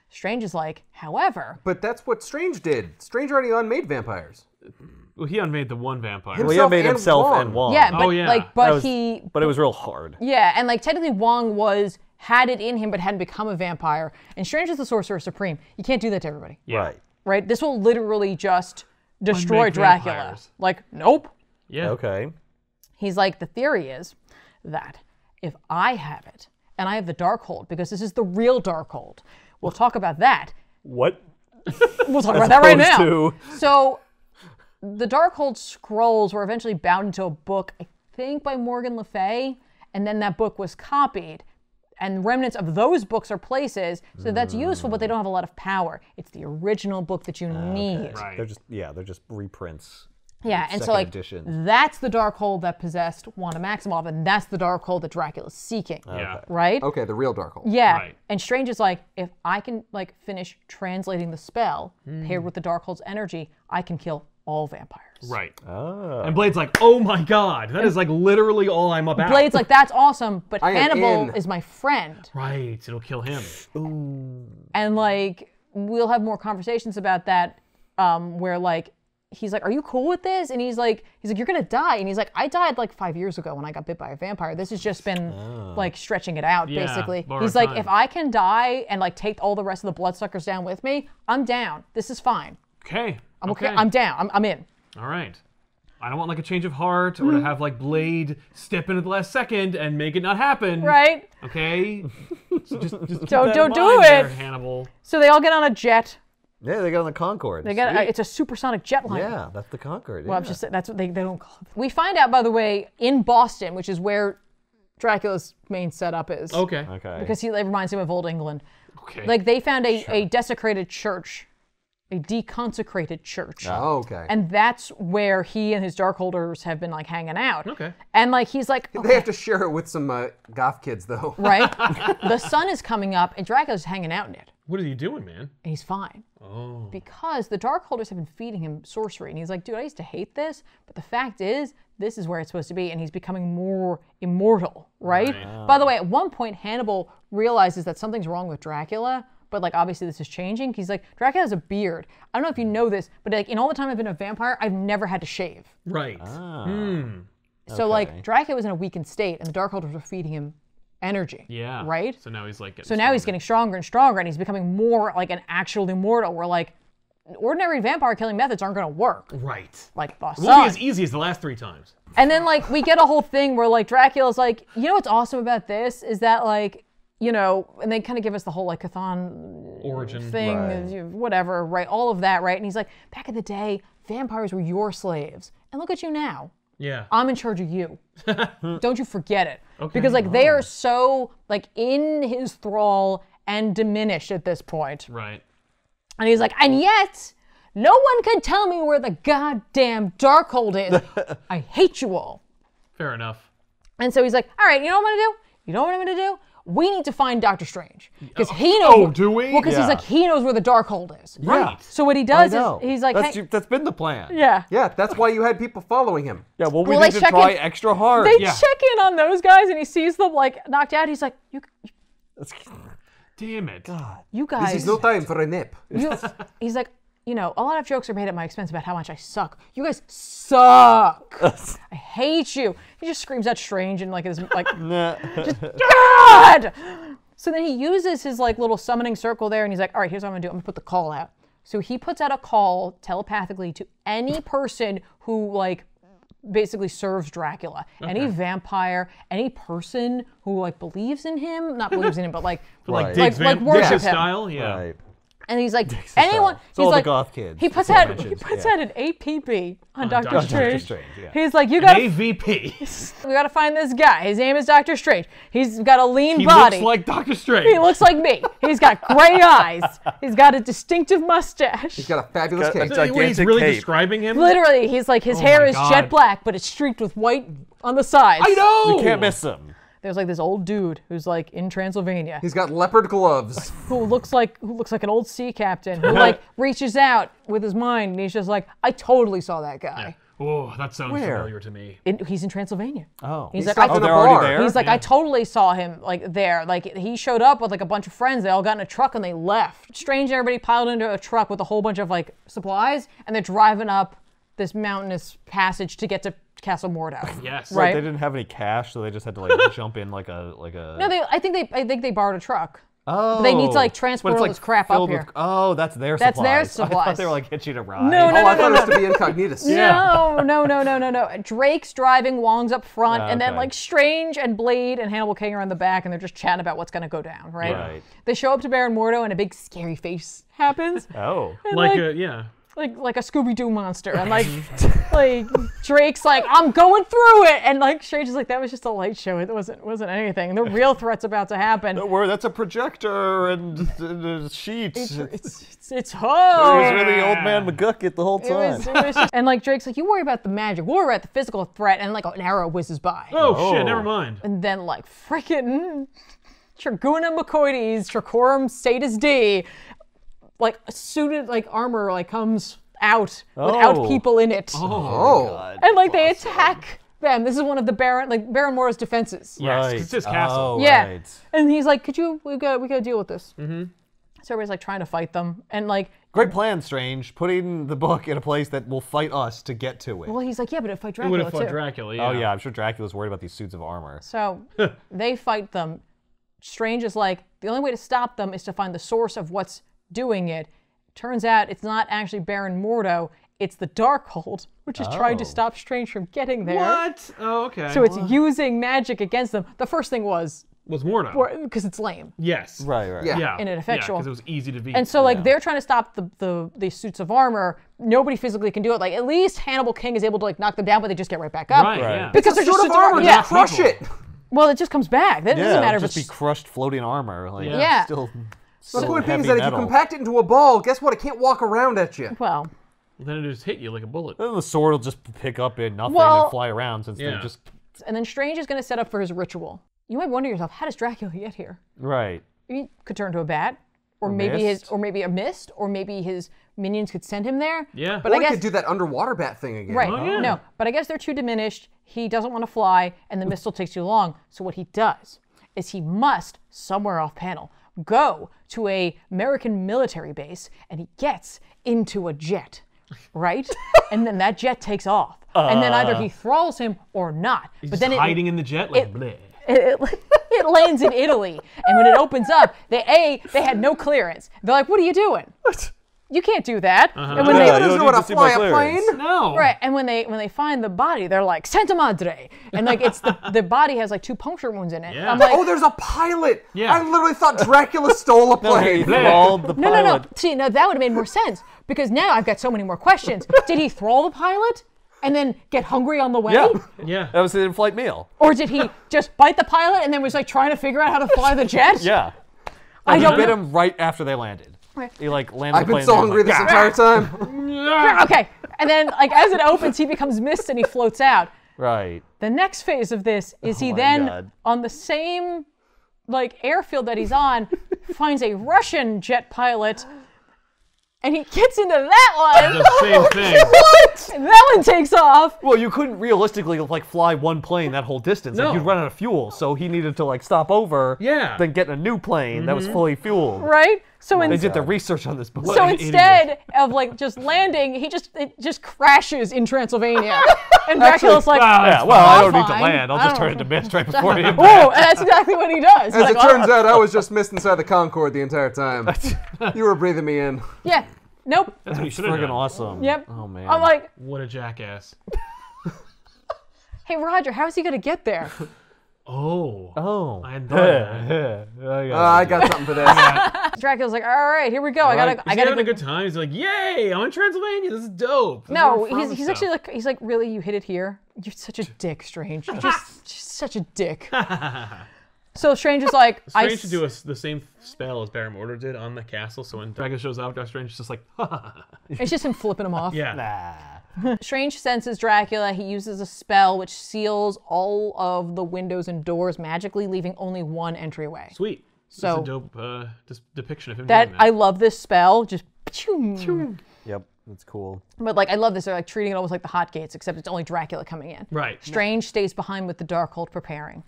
Strange is like, however, But that's what Strange did. Strange already unmade vampires. Well, he unmade the one vampire. Well, he made and himself Wong. and Wong. yeah, but Oh, yeah. like, That but was- he, But it was real hard. yeah, and like technically Wong had it in him, but hadn't become a vampire. And Strange is the Sorcerer Supreme. You can't do that to everybody, Yeah. Right. right? This will literally just destroy Unmake Dracula. vampires. Like, nope. Yeah. Okay. He's like, the theory is that if I have it, and I have the Darkhold, because this is the real Darkhold, we'll talk about that. What? We'll talk about that right now. Opposed to- So the Darkhold scrolls were eventually bound into a book, I think by Morgan Le Fay, and then that book was copied. And remnants of those books are places, so that's useful, but they don't have a lot of power. It's the original book that you need. Right. They're just reprints. Yeah, and so Second like edition. that's the Darkhold that possessed Wanda Maximoff, and that's the Darkhold that Dracula's seeking. Yeah. Right? Okay, the real Darkhold. Yeah. Right. And Strange is like, if I can like finish translating the spell paired with the Darkhold's energy, I can kill all vampires. Right. Oh. And Blade's like, oh my god, that is like literally all I'm about. Blade's like, that's awesome, but I am Hannibal in. is my friend. Right, it'll kill him. And like, we'll have more conversations about that, where like, he's like, are you cool with this? And he's like, you're gonna die. And he's like, I died like 5 years ago when I got bit by a vampire. This has just been like stretching it out, Yeah, basically. borrowed He's like, time. if I can die and like take all the rest of the bloodsuckers down with me, I'm down. This is fine. Okay. I'm okay. I'm down. I'm in. All right. I don't want like a change of heart or to have like Blade step in at the last second and make it not happen. Right? Okay. So just keep Don't- that don't in do mind it. there, Hannibal. So they all get on a jet. Yeah, they got on the Concorde. They get it's a supersonic jet liner. Yeah, that's the Concorde. Well, I'm yeah. just saying, that's what they don't call it. We find out, by the way, in Boston, which is where Dracula's main setup is. Okay. Okay. Because it reminds him of Old England. Okay. Like, they found a desecrated church, a deconsecrated church. Oh, okay. And that's where he and his Darkholders have been, like, hanging out. Okay. And, like, he's like, They have to share it with some goth kids, though. right? The sun is coming up, and Dracula's hanging out in it. What are you doing, man? And he's fine. Oh. Because the Darkholders have been feeding him sorcery. And he's like, dude, I used to hate this, but the fact is, this is where it's supposed to be. And he's becoming more immortal, right? By the way, at one point, Hannibal realizes that something's wrong with Dracula, but like, obviously this is changing. He's like, Dracula has a beard. I don't know if you know this, but like, in all the time I've been a vampire, I've never had to shave. Right. So like, Dracula was in a weakened state, and the Darkholders were feeding him energy. Yeah. Right? So now he's like getting So now he's getting stronger and stronger, and he's becoming more like an actual immortal, where like, ordinary vampire killing methods aren't going to work. Right. Like the It won't be sun. as easy as the last 3 times. And then like we get a whole thing where like Dracula's like, you know what's awesome about this is that like, you know, and they kind of give us the whole like Cthon Origin. thing, whatever, right? All of that, right? And he's like, back in the day, vampires were your slaves, and look at you now. Yeah. I'm in charge of you. Don't you forget it. Okay. Because like they are so like in his thrall and diminished at this point. Right. And he's like, and yet, no one can tell me where the goddamn Darkhold is. I hate you all. Fair enough. And so he's like, all right, you know what I'm going to do? You know what I'm going to do? We need to find Doctor Strange. Because he knows. Oh, do we? Well, because he's Yeah. like, he knows where the Darkhold is. Right. So what he I does know. is, he's like, hey, that's been the plan. yeah. Yeah, that's why you had people following him. Yeah, well, we Well, need they to check try in- extra hard. They Yeah. check in on those guys, and he sees them like knocked out. He's like, Damn it. you guys. This is no time for a nip. He's like, you know, a lot of jokes are made at my expense about how much I suck. You guys suck. I hate you. He just screams out Strange and like his like, just God. So then he uses his like little summoning circle there, and he's like, all right, here's what I'm gonna do. I'm gonna put the call out. So he puts out a call telepathically to any person who like basically serves Dracula, any vampire, any person who like believes in him, not believes in him, but like Right. Diggs like Van worship Diggs him. style, yeah. Right. And he's like, anyone. It's He's all like, the goth kids. He puts before out mentions, he puts yeah. out an APB on Doctor Doctor Strange. Strange, yeah. He's like, you got AVP. we got to find this guy. His name is Doctor Strange. He's got a lean He body. looks like Doctor Strange. He looks like me. He's got gray eyes. He's got a distinctive mustache. He's got a fabulous Got a cape. Wait, he's gigantic really cape. describing him? Literally, he's like his Oh hair my is God. jet black, but it's streaked with white on the sides. I know! You can't miss them. There's like this old dude who's like in Transylvania He's got leopard gloves. who looks like an old sea captain who like reaches out with his mind and he's just like, I totally saw that guy. Oh, that sounds Where? familiar to me. He's in Transylvania. Oh. He's He like, stopped I, in a they're bar. already there? he's like, Yeah. I totally saw him like there. Like he showed up with like a bunch of friends. They all got in a truck and they left. Strange and everybody piled into a truck with a whole bunch of like supplies, and they're driving up this mountainous passage to get to Castle Mordau. Yes. Right. They didn't have any cash, so they just had to like jump in like a. No, I think they borrowed a truck. Oh. They need to, like, But transport it's, all this crap up filled here. with- Oh, that's their That's supplies. their I thought supplies. they were like hitching a ride. No, Oh, I thought it was to be incognitus. No. Drake's driving, Wong's up front, and then Okay. like Strange and Blade and Hannibal King are in the back, and they're just chatting about what's gonna go down, right? Right. They show up to Baron Mordo, and a big scary face happens. Oh. And, Like, like, yeah. like a Scooby-Doo monster, and like Drake's like, I'm going through it, and like Strange is like, that was just a light show. It wasn't anything. The real threat's about to happen. Don't worry, that's a projector and a sheet. It's It ho. was really old man McGucket the whole time. And like Drake's like, you worry about the magic, we'll worry about the physical threat, and like an arrow whizzes by. Oh shit, never mind. And then like freaking Triguna McCoides, Tricorum Satis D, like suited like armor like comes out without people in it. God. And like they attack them. This is one of the Baron Mordo's defenses. Yes, 'cause Right. it's his castle. Oh, Yeah. right. And he's like, we gotta deal with this. Mm-hmm. So everybody's like trying to fight them. And like, Great plan, Strange. Putting the book in a place that will fight us to get to it. well, he's like, yeah, but it fight He would Dracula have fought too. Dracula, yeah. Oh yeah, I'm sure Dracula's worried about these suits of armor. So they fight them. Strange is like, the only way to stop them is to find the source of what's doing it. Turns out it's not actually Baron Mordo, it's the Darkhold, which is trying to stop Strange from getting there. What? Oh, okay. So it's using magic against them. The first thing was, Mordo. because it's lame Yes. Right. Yeah. Yeah. and ineffectual. because it was easy to beat. And so, like, they're trying to stop the suits of armor. Nobody physically can do it. Like, at least Hannibal King is able to, like, knock them down, but they just get right back up. Right, Right. yeah. Because they're just Suit of suits of armor, armor. just Yeah. crush it. Well, it just comes back. That doesn't matter if just it's... be crushed floating armor. Like, Yeah. Still The point being heavy is that if you metal. compact it into a ball, guess what? It can't walk around at you. Well, Then it just hit you like a bullet. Then the sword will just pick up in nothing Well- and fly around since Yeah. they're just and then Strange is going to set up for his ritual. You might wonder yourself, how does Dracula get here? right. He could turn to a bat, or maybe mist. maybe a mist, or maybe his minions could send him there. Yeah. But Or I we guess could do that underwater bat thing again. right. Oh, yeah. No, but I guess they're too diminished. He doesn't want to fly, and the mist still takes too long. So what he does is he must, somewhere off panel, go to a American military base, and he gets into a jet, right? And then that jet takes off, and then either he thralls him or not. He's but just then hiding in the jet like bleh. it lands in Italy, and when it opens up, they had no clearance. They're like, "What are you doing? You can't do that." And when Yeah, they you Doesn't don't know how need to to see fly my a clearance. plane. No. right, and when they find the body, they're like, "Santa Madre," and like it's the body has like 2 puncture wounds in it. Yeah. I'm like, Oh, there's a pilot. Yeah. I literally thought Dracula stole a No, he plane. thralled the no. pilot. See, now that would have made more sense because now I've got so many more questions. Did he thrall the pilot and then get hungry on the way? Yeah. Yeah. That was an in-flight meal. Or did he just bite the pilot and then was like trying to figure out how to fly the jet? Yeah. I He don't bit know. him right after they landed. Right. He like landed I've the been plane so and hungry was this like, entire time. Okay, and then like as it opens, he becomes mist and he floats out. Right. The next phase of this is he my then God. on the same like airfield that he's on finds a Russian jet pilot. And he gets into that one. The same thing. What? And that one takes off. Well, you couldn't realistically like fly one plane that whole distance. No. Like, you'd run out of fuel, so he needed to like stop over. Yeah. Then get a new plane that was fully fueled. Right? So They did the research on this book. So an instead of like just landing, it just crashes in Transylvania. And Dracula's like, Yeah, well, I don't need to fine. land. I'll I just don't- turn into mist right before you. oh, and that's exactly what he does. As Like, it turns out, I was just missed inside the Concorde the entire time. You were breathing me in. yeah, nope, That's what you should have Friggin' done. awesome. yep. Oh man. I'm like, What a jackass. hey Roger, how's he gonna get there? Oh. Oh. I hadn't thought of that. I got something for this. Dracula's like, all right, here we go. I He's gotta having a go. good time. He's like, yay, I'm in Transylvania. This is dope. This is No, where I'm from he's and actually stuff. like, he's like, really, you hit it here? You're such a dick, Strange. You're just such a dick. So Strange is like, Strange should do the same spell as Baron Mordo did on the castle. So when Dracula shows up, Strange is just like, ha ha ha. It's just him flipping him off. Yeah. Nah. Strange senses Dracula. He uses a spell which seals all of the windows and doors magically, leaving only one entryway. Sweet. So- That's a dope depiction of him That doing that. I love this spell. Just, pshoo. Yep. That's cool. But like I love this. They're like treating it almost like the hotgates, except it's only Dracula coming in. Right. Strange stays behind with the Darkhold preparing.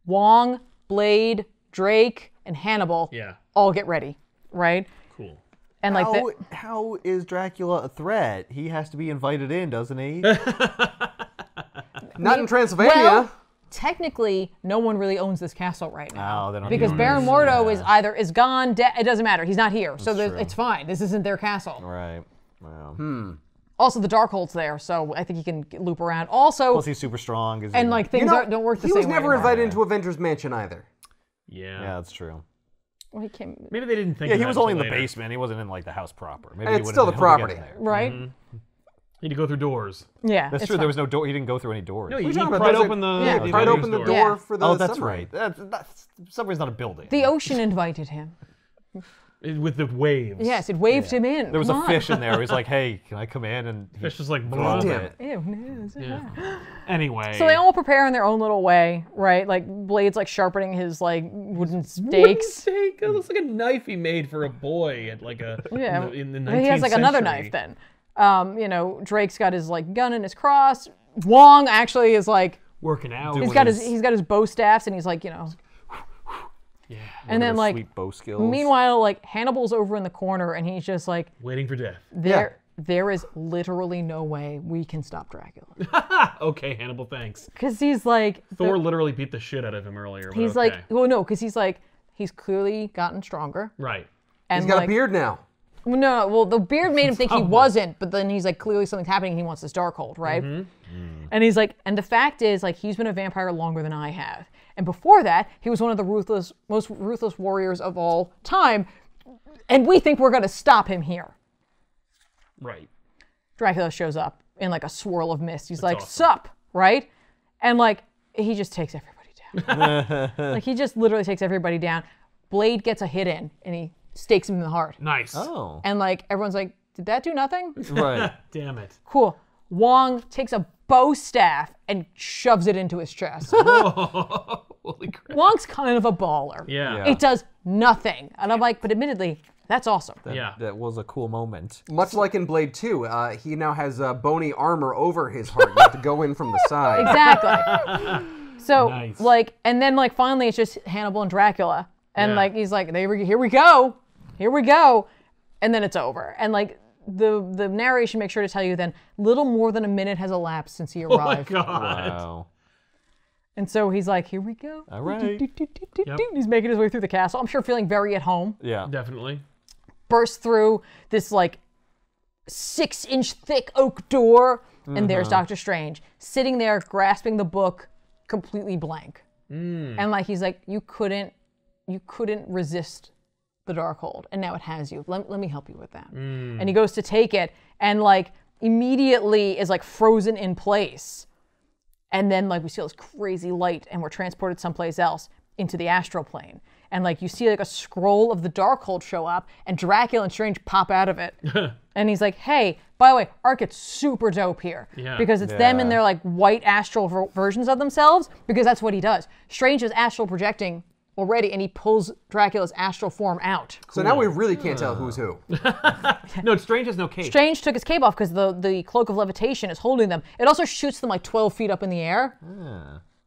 Wong, Blade, Drake, and Hannibal Yeah. all get ready, right? Cool. And like the, How is Dracula a threat? He has to be invited in, doesn't he? Not in Transylvania. well, technically, no one really owns this castle right now. No, they don't Because own Baron it. Mordo is either is gone, dead. It doesn't matter. He's not here, so true. it's fine. This isn't their castle. Right. Wow. Also, the Darkhold's there, so I think he can loop around. Also, Plus, he's super strong. Is and he? like things don't work the he same was never way. invited into Avengers Mansion either. Yeah. Yeah, that's true. Well, he came Maybe they didn't think. Yeah, of he that was only in until the later. basement. He wasn't in like the house proper. Maybe And he it's would've still been the able to get property. in there. right. He had to go through doors. Yeah, That's it's true. fine. There was no door. He didn't go through any doors. No, What are he you talking about? pried There's open the. Yeah, the Pried open the door. door Yeah. for the Oh, that's submarine. right. That's submarine's not a building. The ocean invited him. With the waves. Yes, it waved him in. There was Come a on. fish in there. He's like, "Hey, can I come in?" And he Fish is like, loved damn it. Ew, no, Yeah. Anyway. So they all prepare in their own little way, right? Like Blade's like sharpening his like wooden stakes. Steak. It looks like a knife he made for a boy at like a Yeah, in the 19th but he has like another century. knife then. You know, Drake's got his like gun and his cross. Wong actually is like Working out. he's got his bow staffs and he's like, you know. Yeah. And then like sweet bow skills. meanwhile like Hannibal's over in the corner and he's just like Waiting for death. there is literally no way we can stop Dracula. Okay, Hannibal, thanks. Cuz he's like Thor literally beat the shit out of him earlier. But he's okay. like well no, cuz he's clearly gotten stronger. Right. And He's got like, a beard now. No, well, the beard made him think he wasn't, but then he's like, clearly something's happening and he wants this Darkhold, right? And he's like, and the fact is, like, he's been a vampire longer than I have. And before that, he was one of the most ruthless warriors of all time. And we think we're going to stop him here. Right. Dracula shows up in like a swirl of mist. He's like, awesome. sup, right? And like, he just takes everybody down. Like, he just literally takes everybody down. Blade gets a hit in and he stakes him in the heart. Nice. Oh, And like, everyone's like, did that do nothing? right. Damn it. Cool. Wong takes a bow staff and shoves it into his chest. Holy crap. Wong's kind of a baller. Yeah. It does nothing. And I'm like, but admittely, that's awesome. Yeah. That was a cool moment. Much like in Blade 2, he now has bony armor over his heart. You have to go in from the side. Exactly. So, Nice. like, and then, like, finally it's just Hannibal and Dracula. And, Yeah. like, he's like, here we go. Here we go. And then it's over. And, like, the narration makes sure to tell you then little more than a minute has elapsed since he Oh my arrived. god. Wow. And so he's like, here we go. All right. Yep. He's making his way through the castle. I'm sure feeling very at home. Yeah. Definitely. Bursts through this like 6-inch thick oak door, and there's Doctor Strange sitting there grasping the book, completely blank. And like he's like, you couldn't resist the Darkhold, and now it has you. Let me help you with that. And he goes to take it, and like immediately is like frozen in place. And then like we see all this crazy light, and we're transported someplace else into the astral plane. And like you see like a scroll of the Darkhold show up, and Dracula and Strange pop out of it. And he's like, hey, by the way, Ark gets super dope here. Yeah. Because it's them in Yeah. their like white astral versions of themselves, because that's what he does. Strange is astral projecting already, and he pulls Dracula's astral form out. So now we really can't tell who's who. No, Strange has no cape. Strange took his cape off because the cloak of levitation is holding them. It also shoots them like 12 feet up in the air.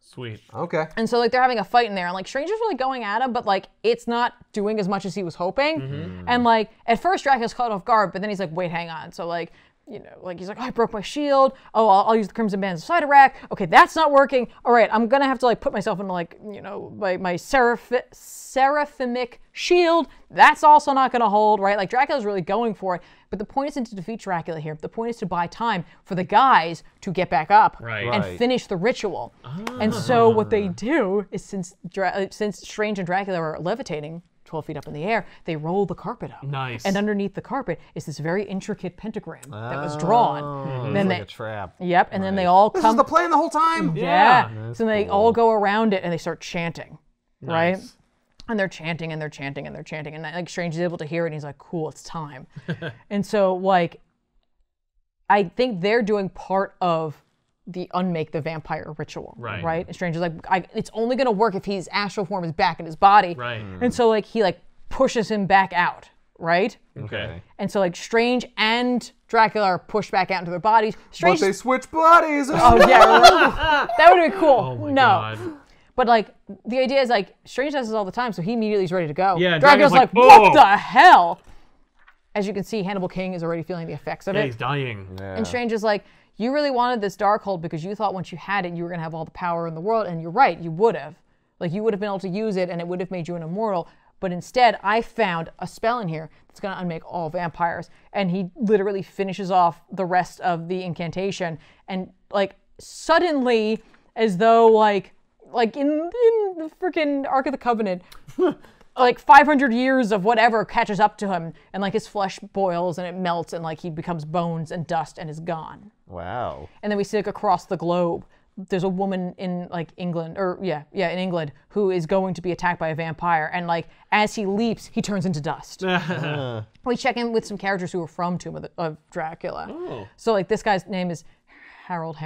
Sweet. Okay. And so like they're having a fight in there, and like Strange is really going at him, but like it's not doing as much as he was hoping. And like at first Dracula's caught off guard, but then he's like, wait, hang on. So like, you know, like he's like, oh, I broke my shield. Oh, I'll use the Crimson Band's side rack. Okay, that's not working. All right, I'm gonna have to like put myself into like, you know, my seraphimic shield. That's also not gonna hold, right? Like Dracula's really going for it. But the point isn't to defeat Dracula here. The point is to buy time for the guys to get back up Right. and Right. finish the ritual. And so what they do is since Strange and Dracula are levitating 12 feet up in the air, they roll the carpet up. Nice. And underneath the carpet is this very intricate pentagram that was drawn. It's Then like they, a trap. yep, and then they all This come. is the plan the whole time. yeah. That's So they cool. all go around it and they start chanting, right? Nice. And they're chanting and they're chanting and they're chanting, and like Strange is able to hear it, and he's like, "Cool, it's time." And so like, I think they're doing part of the unmake the vampire ritual, Right. right? And Strange is like, it's only gonna work if his astral form is back in his body, Right. And so like he like pushes him back out, right? Okay. And so like Strange and Dracula are pushed back out into their bodies. But Strange, they switch bodies. oh yeah, that would have been cool. Oh my no. god. But like the idea is like Strange does this all the time, so he immediately is ready to go. Yeah, Dracula's Dracula's like, like, what "Oh." the hell? As you can see, Hannibal King is already feeling the effects of Yeah, it. he's dying. Yeah. And Strange is like, you really wanted this Darkhold because you thought once you had it, you were gonna have all the power in the world, and you're right, you would have. Like you would have been able to use it, and it would have made you an immortal. But instead, I found a spell in here that's gonna unmake all vampires. And he literally finishes off the rest of the incantation, and like suddenly, as though like in the freaking Ark of the Covenant, like 500 years of whatever catches up to him, and like his flesh boils and it melts, and like he becomes bones and dust and is gone. Wow. And then we see like across the globe, there's a woman in like England, in England, who is going to be attacked by a vampire, and like as he leaps, he turns into dust. We check in with some characters who are from Tomb of Dracula. Oh. So like this guy's name is Harold,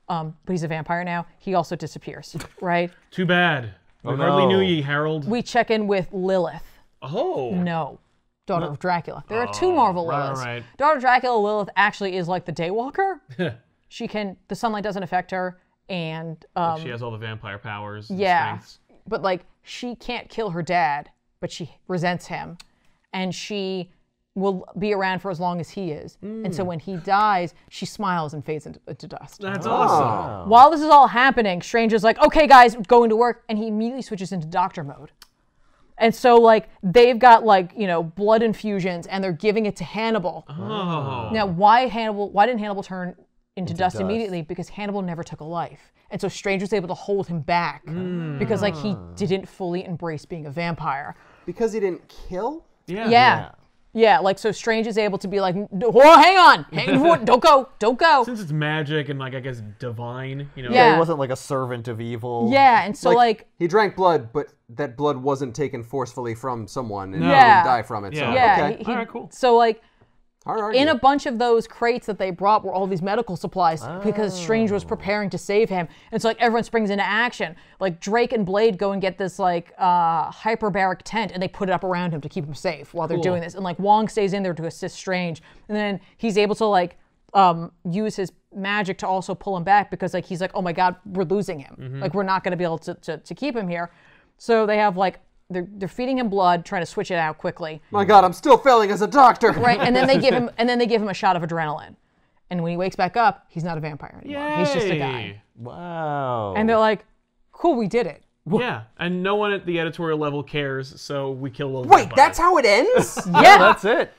but he's a vampire now. He also disappears, right? Too bad. We hardly knew ye, Harold. We check in with Lilith. Oh. No. Daughter of Dracula. There are two Marvel Liliths. Right. Daughter of Dracula, Lilith, actually is like the Daywalker. The sunlight doesn't affect her, and she has all the vampire powers. And yeah, strengths. but like she can't kill her dad, but she resents him, and she will be around for as long as he is. And so when he dies, she smiles and fades into dust. That's awesome. While this is all happening, Strange is like, okay, guys, going to work, and he immediately switches into doctor mode. And so, like, they've got, like, you know, blood infusions, and they're giving it to Hannibal. Oh. Now, why didn't Hannibal turn into dust immediately? Because Hannibal never took a life. And so Strange was able to hold him back because, like, he didn't fully embrace being a vampire. Because he didn't kill? Yeah, like, so Strange is able to be like, oh, hang on, don't go. Since it's magic and, like, I guess divine, you know. Yeah. He wasn't like a servant of evil. Yeah, and so, like he drank blood, but that blood wasn't taken forcefully from someone and he Yeah. didn't die from it. So, yeah, okay. he- All right, cool. So, like, Hard in argument. a bunch of those crates that they brought were all these medical supplies because Strange was preparing to save him. And so, like, everyone springs into action. Like, Drake and Blade go and get this, like, hyperbaric tent, and they put it up around him to keep him safe while they're doing this. And, like, Wong stays in there to assist Strange. And then he's able to, like, use his magic to also pull him back because, like, he's like, oh my God, we're losing him. Like, we're not going to be able to keep him here. So they have, like, they're feeding him blood, trying to switch it out quickly. My God, I'm still failing as a doctor. Right, and then they give him a shot of adrenaline. And when he wakes back up, he's not a vampire anymore. Yay. He's just a guy. Wow. And they're like, cool, we did it. Yeah, and no one at the editorial level cares, so we kill those Wait, vampires. that's how it ends? Yeah, That's it.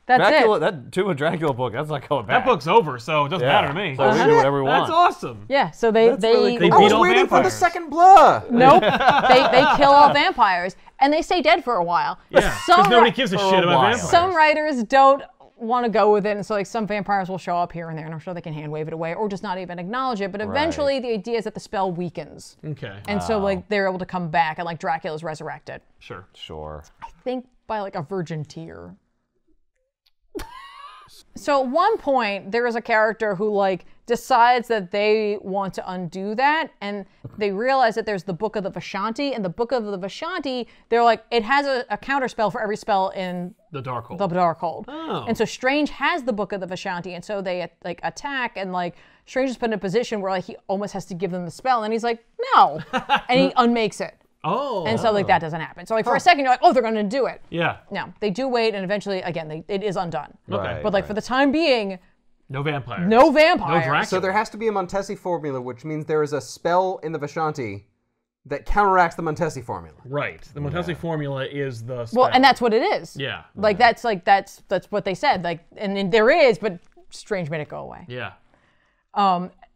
that's Dracula, it. that Tomb of Dracula book, that's not going back. That book's over, so it doesn't matter to me. So we can do whatever we want. That's awesome. Yeah, so they really They cool. I beat was all waiting for the vampires. second blah. nope, they kill all vampires, and they stay dead for a while. Yeah, Some because nobody ri- gives a For a shit about while. vampires. Some writers don't want to go with it, and so like some vampires will show up here and there, and I'm sure they can hand wave it away or just not even acknowledge it. But eventually, the idea is that the spell weakens, Okay, and so like they're able to come back, and like Dracula's resurrected. sure. Sure. I think by like a virgin tear. So at one point, there is a character who like decides that they want to undo that, and they realize that there's the Book of the Vishanti, and the Book of the Vishanti, they're like, it has a counter spell for every spell in The Darkhold. the Darkhold. Oh. And so Strange has the Book of the Vishanti, and so they like attack, and like Strange is put in a position where like he almost has to give them the spell, and he's like, no, and he unmakes it. Oh. And so like that doesn't happen. So like for a second you're like, oh, they're going to do it. Yeah. No, they do wait, and eventually, again, it is undone. Okay. But like for the time being, No vampires. no vampires. No Dracula. So there has to be a Montesi formula, which means there is a spell in the Vishanti that counteracts the Montesi formula. Right. The Montesi formula is the spell. Well, and that's what it is. Yeah. Like that's what they said. Like, and then there is, but Strange made it go away. Yeah.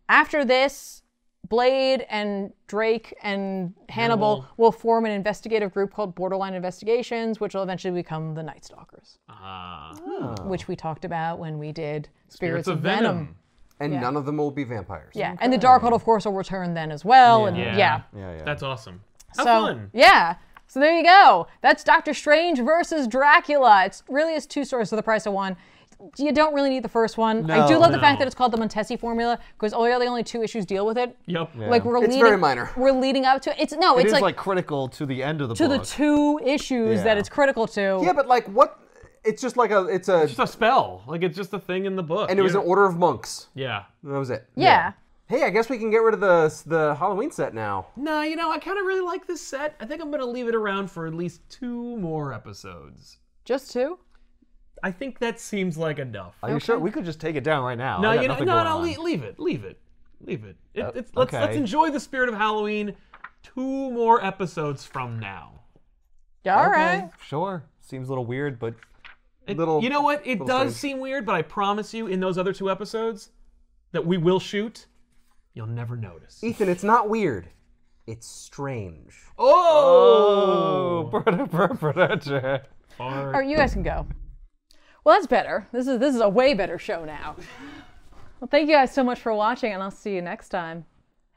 After this, Blade and Drake and Hannibal will form an investigative group called Borderline Investigations, which will eventually become the Night Stalkers, which we talked about when we did Spirits of Venom. And none of them will be vampires. Yeah, and the Darkhold, of course, will return then as well. And Yeah. Yeah. That's awesome. How So, fun. yeah. So there you go. That's Doctor Strange versus Dracula. It really is two stories for the price of one. You don't really need the first one. I do love the fact that it's called the Montesi formula because the only two issues deal with it. Yep. Like we're It's leading, very minor. We're leading up to it. It's It it's is like critical to the end of the to book. the two issues that Yeah. it's critical to. Yeah, but like what? It's just like It's just a spell. Like it's just a thing in the book. and it was You an order of monks. Yeah. And that was it. Yeah. Hey, I guess we can get rid of the Halloween set now. No, you know, I kind of really like this set. I think I'm going to leave it around for at least 2 more episodes. Just two? I think that seems like enough. Are you sure? We could just take it down right now. No, I got you know, nothing no, going no, on. leave it. Let's okay. enjoy the spirit of Halloween 2 more episodes from now. Yeah, all Okay, right. sure. Seems a little weird, but You know what? It does strange. seem weird, but I promise you, in those other 2 episodes that we will shoot, you'll never notice. Ethan, it's not weird. It's strange. Oh! All right, you guys can go. Well, that's better. This is a way better show now. Well, thank you guys so much for watching, and I'll see you next time.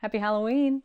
Happy Halloween.